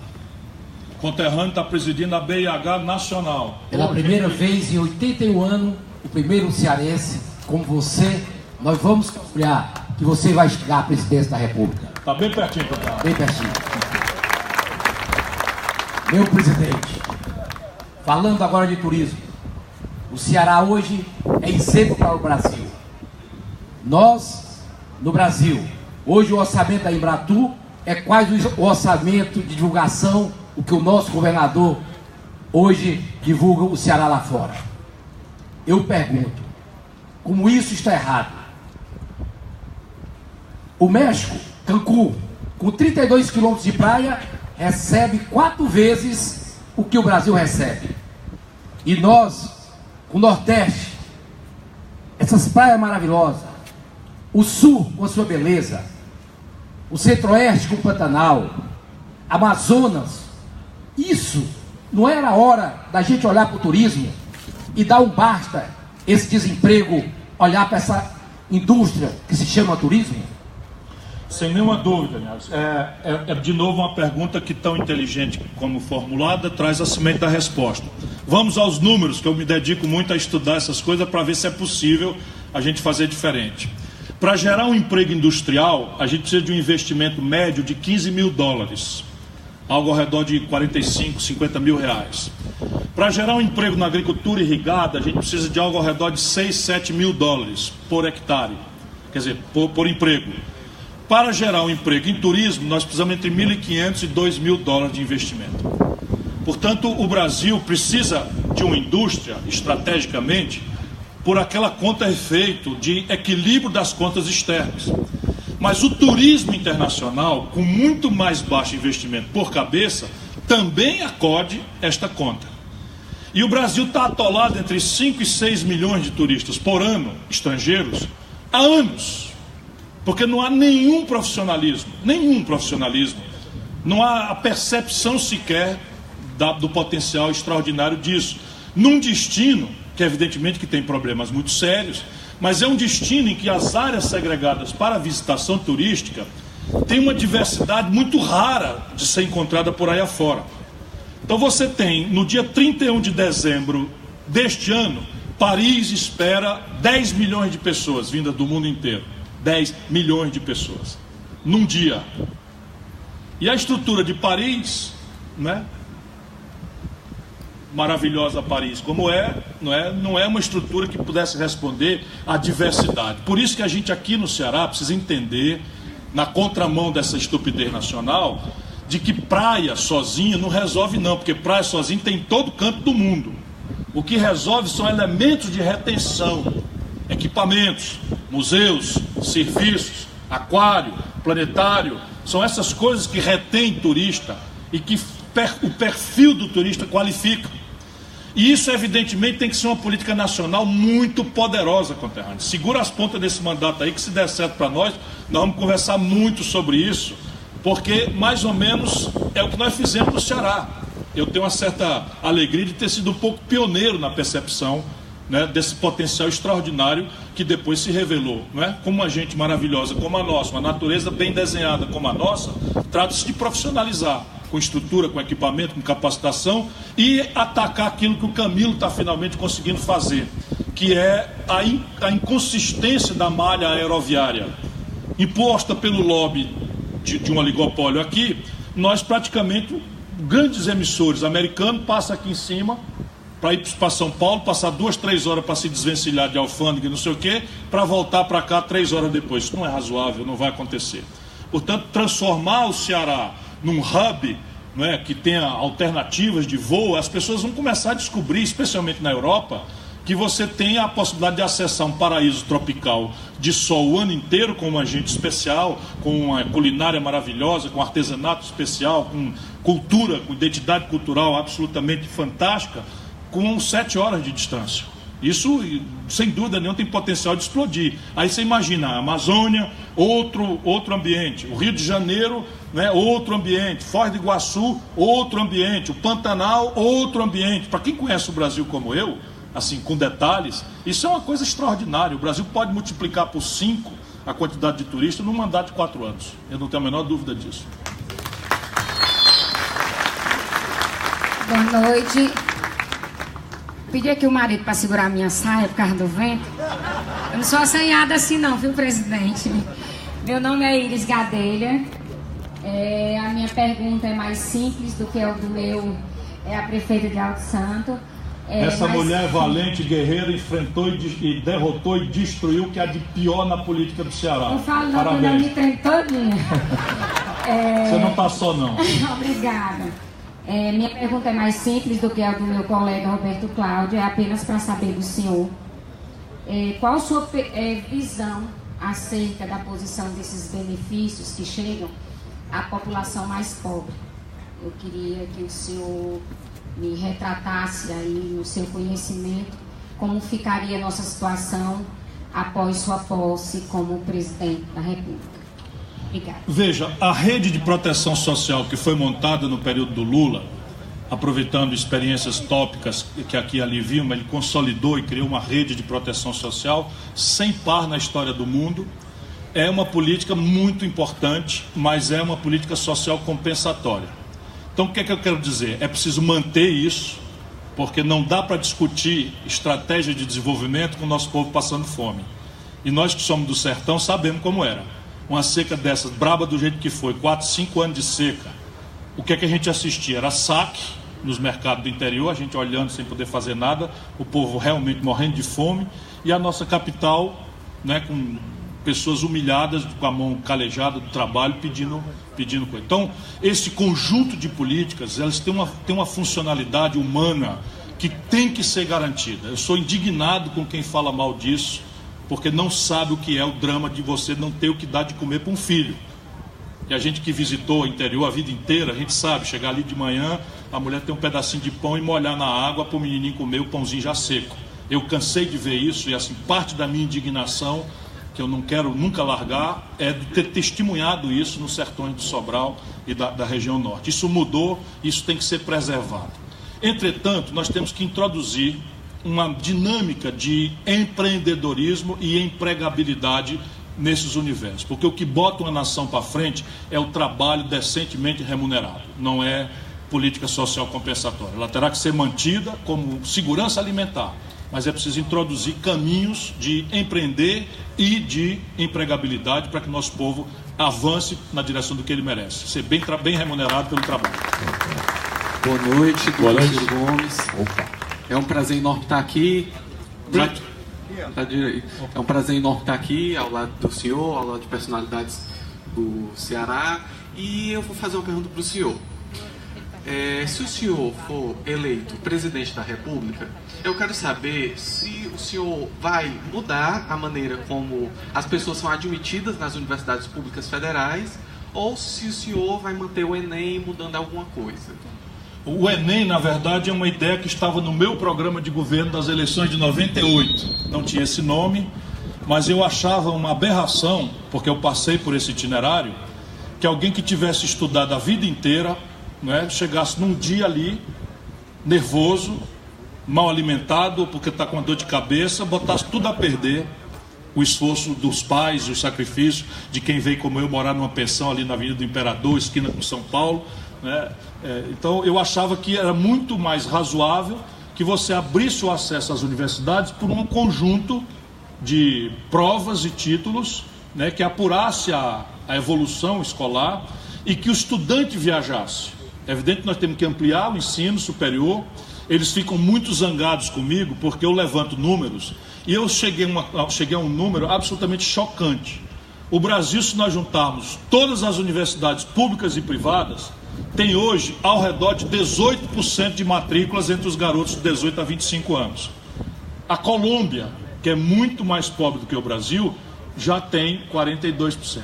Conterrâneo está presidindo a BH Nacional. Pela primeira vez em 81 anos, o primeiro cearense, como você, nós vamos confiar que você vai chegar à presidência da República. Está bem pertinho, papai. Bem pertinho. Meu presidente, falando agora de turismo, o Ceará hoje é exemplo para o Brasil. Nós, no Brasil, hoje o orçamento da Embratur é quase o orçamento de divulgação, o que o nosso governador hoje divulga o Ceará lá fora. Eu pergunto, como isso está errado? O México, Cancún, com 32 quilômetros de praia, recebe 4 vezes o que o Brasil recebe. E nós, o Nordeste, essas praias maravilosas, o Sul com a sua beleza, o Centro-Oeste com o Pantanal, Amazonas, isso não era a hora da gente olhar para o turismo e dar um basta esse desemprego, olhar para essa indústria que se chama turismo? Sem nenhuma dúvida, Linhares. De novo uma pergunta que, tão inteligente como formulada, traz a semente da resposta. Vamos aos números, que eu me dedico muito a estudar essas coisas para ver se é possível a gente fazer diferente. Para gerar um emprego industrial, a gente precisa de um investimento médio de 15 mil dólares, algo ao redor de 45, 50 mil reais. Para gerar um emprego na agricultura irrigada, a gente precisa de algo ao redor de 6, 7 mil dólares por hectare, quer dizer, por emprego. Para gerar um emprego em turismo, nós precisamos entre 1.500 e 2.000 dólares de investimento. Portanto, o Brasil precisa de uma indústria, estrategicamente, por aquela conta-efeito de equilíbrio das contas externas. Mas o turismo internacional, com muito mais baixo investimento por cabeça, também acode esta conta. E o Brasil está atolado entre 5 e 6 milhões de turistas por ano, estrangeiros, há anos. Porque não há nenhum profissionalismo, não há a percepção sequer do potencial extraordinário disso. Num destino, que evidentemente que tem problemas muito sérios, mas é um destino em que as áreas segregadas para a visitação turística têm uma diversidade muito rara de ser encontrada por aí afora. Então você tem, no dia 31 de dezembro deste ano, Paris espera 10 milhões de pessoas vindas do mundo inteiro. 10 milhões de pessoas num dia. E a estrutura de Paris, né? Maravilhosa Paris como não é uma estrutura que pudesse responder à diversidade. Por isso que a gente aqui no Ceará precisa entender, na contramão dessa estupidez nacional, de que praia sozinha não resolve não, porque praia sozinha tem em todo canto do mundo. O que resolve são elementos de retenção, equipamentos, museus, serviços, aquário, planetário, são essas coisas que retêm turista e que o perfil do turista qualifica. E isso, evidentemente, tem que ser uma política nacional muito poderosa, conterrâneo. Segura as pontas desse mandato aí, que se der certo para nós vamos conversar muito sobre isso, porque, mais ou menos, é o que nós fizemos no Ceará. Eu tenho uma certa alegria de ter sido um pouco pioneiro na percepção, né, desse potencial extraordinário que depois se revelou, né? Como uma gente maravilhosa como a nossa, uma natureza bem desenhada como a nossa, trata-se de profissionalizar, com estrutura, com equipamento, com capacitação, e atacar aquilo que o Camilo está finalmente conseguindo fazer, que é a inconsistência da malha aeroviária imposta pelo lobby de um oligopólio aqui. Nós praticamente, grandes emissores americanos passam aqui em cima para ir para São Paulo, passar 2, 3 horas para se desvencilhar de alfândega e não sei o quê, para voltar para cá 3 horas depois. Isso não é razoável, não vai acontecer. Portanto, transformar o Ceará num hub, não é, que tenha alternativas de voo, as pessoas vão começar a descobrir, especialmente na Europa, que você tem a possibilidade de acessar um paraíso tropical de sol o ano inteiro, com um agente especial, com uma culinária maravilhosa, com artesanato especial, com cultura, com identidade cultural absolutamente fantástica, com 7 horas de distância. Isso, sem dúvida nenhuma, tem potencial de explodir. Aí você imagina a Amazônia, outro ambiente. O Rio de Janeiro, né, outro ambiente. Foz do Iguaçu, outro ambiente. O Pantanal, outro ambiente. Para quem conhece o Brasil como eu, assim, com detalhes, isso é uma coisa extraordinária. O Brasil pode multiplicar por 5 a quantidade de turistas num mandato de 4 anos. Eu não tenho a menor dúvida disso. Boa noite. Pedi aqui o marido para segurar a minha saia por causa do vento. Eu não sou assanhada assim não, viu, presidente? Meu nome é Iris Gadelha. A minha pergunta é mais simples do que a a prefeita de Alto Santo. Essa mulher valente, guerreira, enfrentou e derrotou e destruiu o que há de pior na política do Ceará. Eu falo não, porque eu me trem todinha. Você não está só não. Obrigada. Minha pergunta é mais simples do que a do meu colega Roberto Cláudio, é apenas para saber do senhor qual a sua visão acerca da posição desses benefícios que chegam à população mais pobre. Eu queria que o senhor me retratasse aí no seu conhecimento como ficaria a nossa situação após sua posse como presidente da República. Obrigada. Veja, a rede de proteção social que foi montada no período do Lula, aproveitando experiências tópicas que aqui e ali vimos, ele consolidou e criou uma rede de proteção social sem par na história do mundo. É uma política muito importante, mas é uma política social compensatória. Então, o que é que eu quero dizer? É preciso manter isso, porque não dá para discutir estratégia de desenvolvimento com o nosso povo passando fome. E nós que somos do sertão sabemos como era. Uma seca dessas, braba do jeito que foi, 4, 5 anos de seca. O que é que a gente assistia? Era saque nos mercados do interior, a gente olhando sem poder fazer nada, o povo realmente morrendo de fome, e a nossa capital, né, com pessoas humilhadas, com a mão calejada do trabalho, pedindo coisa. Então, esse conjunto de políticas, elas têm uma funcionalidade humana que tem que ser garantida. Eu sou indignado com quem fala mal disso, porque não sabe o que é o drama de você não ter o que dar de comer para um filho. E a gente que visitou o interior a vida inteira, a gente sabe, chegar ali de manhã, a mulher tem um pedacinho de pão e molhar na água para o menininho comer o pãozinho já seco. Eu cansei de ver isso e assim, parte da minha indignação, que eu não quero nunca largar, é de ter testemunhado isso nos sertões do Sobral e da região norte. Isso mudou, isso tem que ser preservado. Entretanto, nós temos que introduzir uma dinâmica de empreendedorismo e empregabilidade nesses universos, porque o que bota uma nação para frente é o trabalho decentemente remunerado, não é política social compensatória. Ela terá que ser mantida como segurança alimentar, mas é preciso introduzir caminhos de empreender e de empregabilidade para que nosso povo avance na direção do que ele merece, ser bem remunerado pelo trabalho. Boa noite, doutor Ciro Gomes. É um prazer enorme estar aqui. É um prazer enorme estar aqui ao lado do senhor, ao lado de personalidades do Ceará. E eu vou fazer uma pergunta para o senhor. Se o senhor for eleito presidente da República, eu quero saber se o senhor vai mudar a maneira como as pessoas são admitidas nas universidades públicas federais ou se o senhor vai manter o Enem mudando alguma coisa. O Enem, na verdade, é uma ideia que estava no meu programa de governo das eleições de 98. Não tinha esse nome, mas eu achava uma aberração, porque eu passei por esse itinerário, que alguém que tivesse estudado a vida inteira, né, chegasse num dia ali, nervoso, mal alimentado, porque está com uma dor de cabeça, botasse tudo a perder, o esforço dos pais, o sacrifício de quem veio como eu morar numa pensão ali na Avenida do Imperador, esquina com São Paulo, né? Então eu achava que era muito mais razoável que você abrisse o acesso às universidades por um conjunto de provas e títulos, né, que apurasse a evolução escolar e que o estudante viajasse. É evidente que nós temos que ampliar o ensino superior. Eles ficam muito zangados comigo porque eu levanto números e eu cheguei a um número absolutamente chocante. O Brasil, se nós juntarmos todas as universidades públicas e privadas, tem hoje ao redor de 18% de matrículas entre os garotos de 18 a 25 anos. A Colômbia, que é muito mais pobre do que o Brasil, já tem 42%.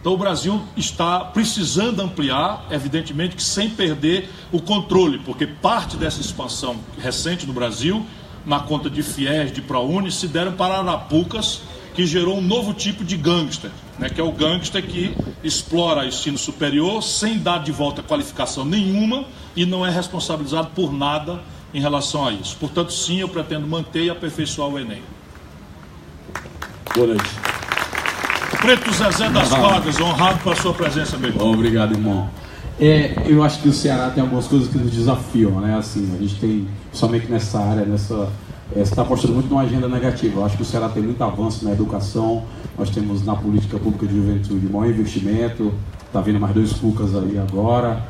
Então o Brasil está precisando ampliar, evidentemente que sem perder o controle, porque parte dessa expansão recente no Brasil, na conta de FIES, de ProUni, se deram para Arapucas, que gerou um novo tipo de gangster, né, que é o gangster que explora o ensino superior sem dar de volta qualificação nenhuma e não é responsabilizado por nada em relação a isso. Portanto, sim, eu pretendo manter e aperfeiçoar o Enem. Boa noite. Preto Zezé das Vagas, honrado pela sua presença, meu irmão. Obrigado, irmão. Eu acho que o Ceará tem algumas coisas que nos desafiam, né? Assim, a gente tem, somente nessa área, você está apostando muito numa agenda negativa. Eu acho que o Ceará tem muito avanço na educação, nós temos na política pública de juventude maior investimento, está vindo mais 2 PUCAs aí agora,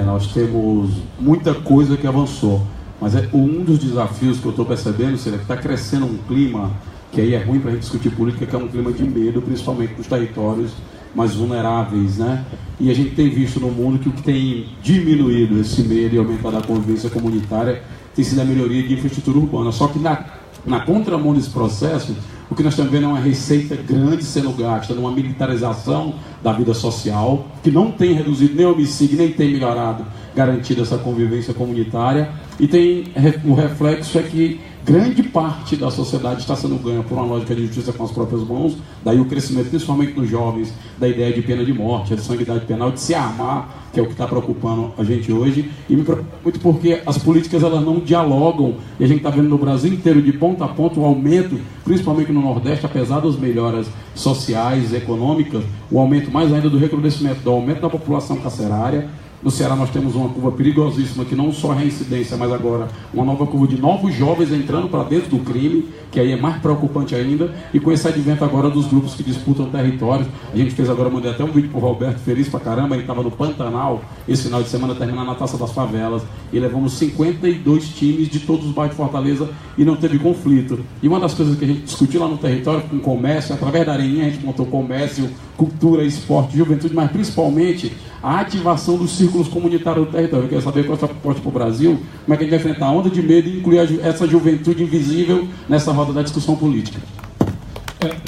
nós temos muita coisa que avançou, mas um dos desafios que eu estou percebendo, Ceará, que está crescendo um clima, que aí é ruim para a gente discutir política, que é um clima de medo, principalmente nos territórios mais vulneráveis, né? E a gente tem visto no mundo que o que tem diminuído esse medo e aumentado a convivência comunitária tem sido a melhoria de infraestrutura urbana. Só que na contramão desse processo, o que nós estamos vendo é uma receita grande sendo gasta numa militarização da vida social, que não tem reduzido nem o homicídio, nem tem melhorado, garantido essa convivência comunitária. E o reflexo é que grande parte da sociedade está sendo ganha por uma lógica de justiça com as próprias mãos, daí o crescimento, principalmente nos jovens, da ideia de pena de morte, de sanguinidade penal, de se armar, que é o que está preocupando a gente hoje, e me preocupa muito porque as políticas elas não dialogam, e a gente está vendo no Brasil inteiro, de ponta a ponta, o aumento, principalmente no Nordeste, apesar das melhoras sociais, econômicas, o aumento mais ainda do recrudescimento, do aumento da população carcerária. No Ceará nós temos uma curva perigosíssima, que não só é reincidência, mas agora uma nova curva de novos jovens entrando para dentro do crime, que aí é mais preocupante ainda, e com esse advento agora dos grupos que disputam territórios. A gente fez agora, mandei até um vídeo para o Roberto, feliz pra caramba, ele estava no Pantanal, esse final de semana terminando a Taça das Favelas, e levamos 52 times de todos os bairros de Fortaleza e não teve conflito. E uma das coisas que a gente discutiu lá no território, com o comércio, através da Areninha a gente montou comércio, cultura, esporte, juventude, mas principalmente a ativação dos círculos comunitários do território. Eu quero saber qual é a sua proposta para o Brasil, como é que a gente vai enfrentar a onda de medo e incluir essa juventude invisível nessa roda da discussão política.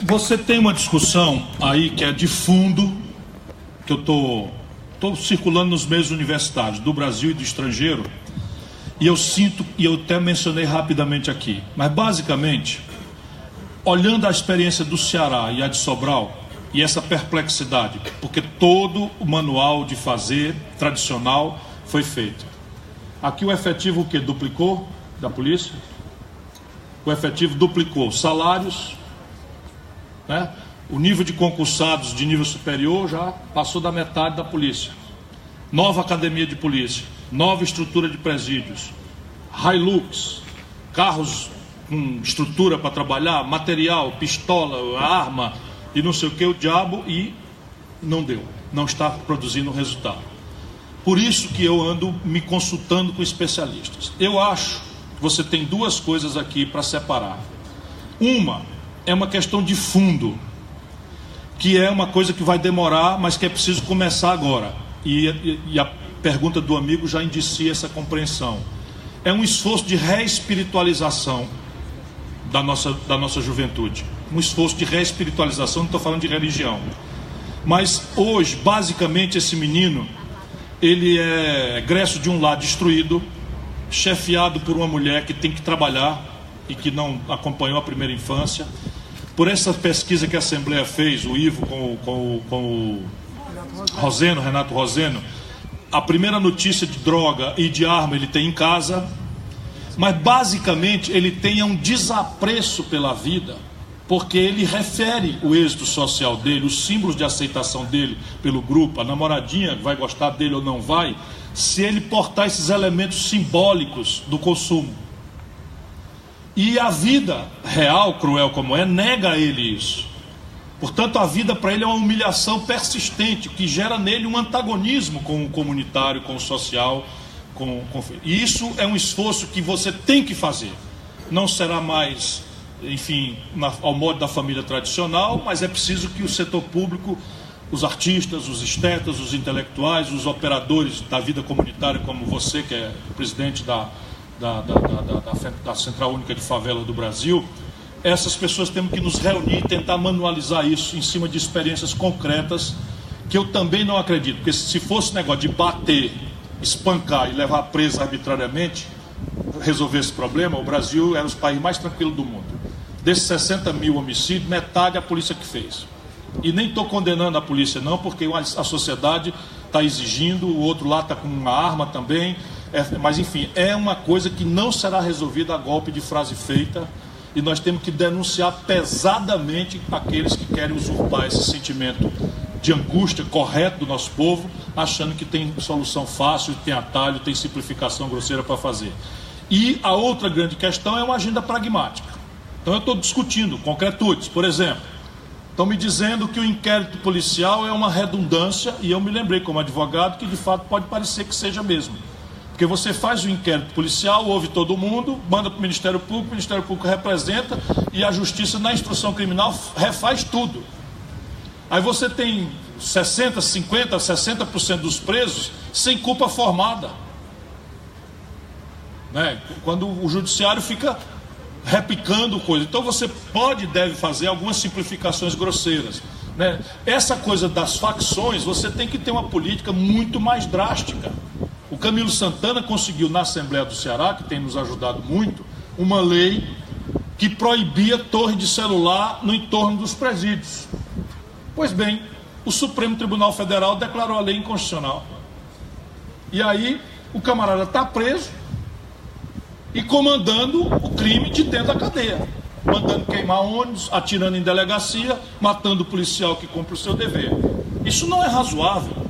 Você tem uma discussão aí que é de fundo, que eu estou circulando nos meios universitários do Brasil e do estrangeiro, e eu sinto, e eu até mencionei rapidamente aqui, mas basicamente, olhando a experiência do Ceará e a de Sobral, e essa perplexidade, porque todo o manual de fazer tradicional foi feito. Aqui o efetivo o quê? Duplicou da polícia? O efetivo duplicou salários, né? O nível de concursados de nível superior já passou da metade da polícia. Nova academia de polícia, nova estrutura de presídios, Hilux, carros com estrutura para trabalhar, material, pistola, arma e não sei o que, o diabo, e não deu, não está produzindo resultado. Por isso que eu ando me consultando com especialistas. Eu acho que você tem duas coisas aqui para separar. Uma é uma questão de fundo, que é uma coisa que vai demorar, mas que é preciso começar agora. E a pergunta do amigo já indicia essa compreensão. É um esforço de reespiritualização da nossa juventude. Um esforço de reespiritualização, não estou falando de religião. Mas hoje, basicamente, esse menino, ele é egresso de um lar destruído, chefiado por uma mulher que tem que trabalhar e que não acompanhou a primeira infância. Por essa pesquisa que a Assembleia fez, o Ivo com o Roseno, Renato Roseno, a primeira notícia de droga e de arma ele tem em casa, mas basicamente ele tem um desapreço pela vida, porque ele refere o êxito social dele, os símbolos de aceitação dele pelo grupo, a namoradinha vai gostar dele ou não vai, se ele portar esses elementos simbólicos do consumo. E a vida real, cruel como é, nega a ele isso. Portanto, a vida para ele é uma humilhação persistente, que gera nele um antagonismo com o comunitário, com o social. E isso é um esforço que você tem que fazer. Não será mais, enfim, ao modo da família tradicional, mas é preciso que o setor público, os artistas, os estetas, os intelectuais, os operadores da vida comunitária, como você, que é presidente da Central Única de Favela do Brasil, essas pessoas temos que nos reunir e tentar manualizar isso em cima de experiências concretas, que eu também não acredito, porque se fosse negócio de bater, espancar e levar preso arbitrariamente, resolver esse problema, o Brasil era os países mais tranquilos do mundo. Desses 60 mil homicídios, metade a polícia que fez. E nem estou condenando a polícia não, porque a sociedade está exigindo, o outro lá está com uma arma também, mas enfim, é uma coisa que não será resolvida a golpe de frase feita, e nós temos que denunciar pesadamente aqueles que querem usurpar esse sentimento de angústia correto do nosso povo, achando que tem solução fácil, tem atalho, tem simplificação grosseira para fazer. E a outra grande questão é uma agenda pragmática. Então eu estou discutindo concretudes. Por exemplo, estão me dizendo que o inquérito policial é uma redundância, e eu me lembrei como advogado que de fato pode parecer que seja mesmo. Porque você faz o inquérito policial, ouve todo mundo, manda para o Ministério Público representa, e a Justiça, na instrução criminal, refaz tudo. Aí você tem 60%, 50%, 60% dos presos sem culpa formada. Né? Quando o judiciário fica repicando coisa. Então você pode e deve fazer algumas simplificações grosseiras. Né? Essa coisa das facções, você tem que ter uma política muito mais drástica. O Camilo Santana conseguiu na Assembleia do Ceará, que tem nos ajudado muito, uma lei que proibia torre de celular no entorno dos presídios. Pois bem, o Supremo Tribunal Federal declarou a lei inconstitucional. E aí o camarada está preso e comandando o crime de dentro da cadeia, mandando queimar ônibus, atirando em delegacia, matando o policial que cumpre o seu dever. Isso não é razoável.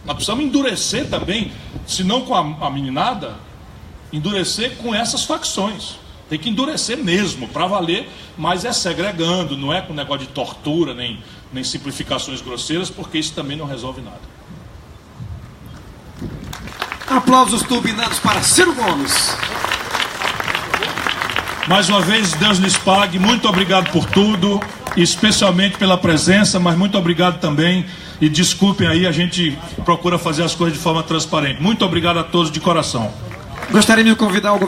Nós precisamos endurecer também, se não com a meninada, endurecer com essas facções. Tem que endurecer mesmo, para valer, mas é segregando, não é com negócio de tortura, nem simplificações grosseiras, porque isso também não resolve nada. Aplausos turbinados para Ciro Gomes. Mais uma vez, Deus lhes pague. Muito obrigado por tudo, especialmente pela presença, mas muito obrigado também. E desculpem aí, a gente procura fazer as coisas de forma transparente. Muito obrigado a todos de coração. Gostaria de convidar o governador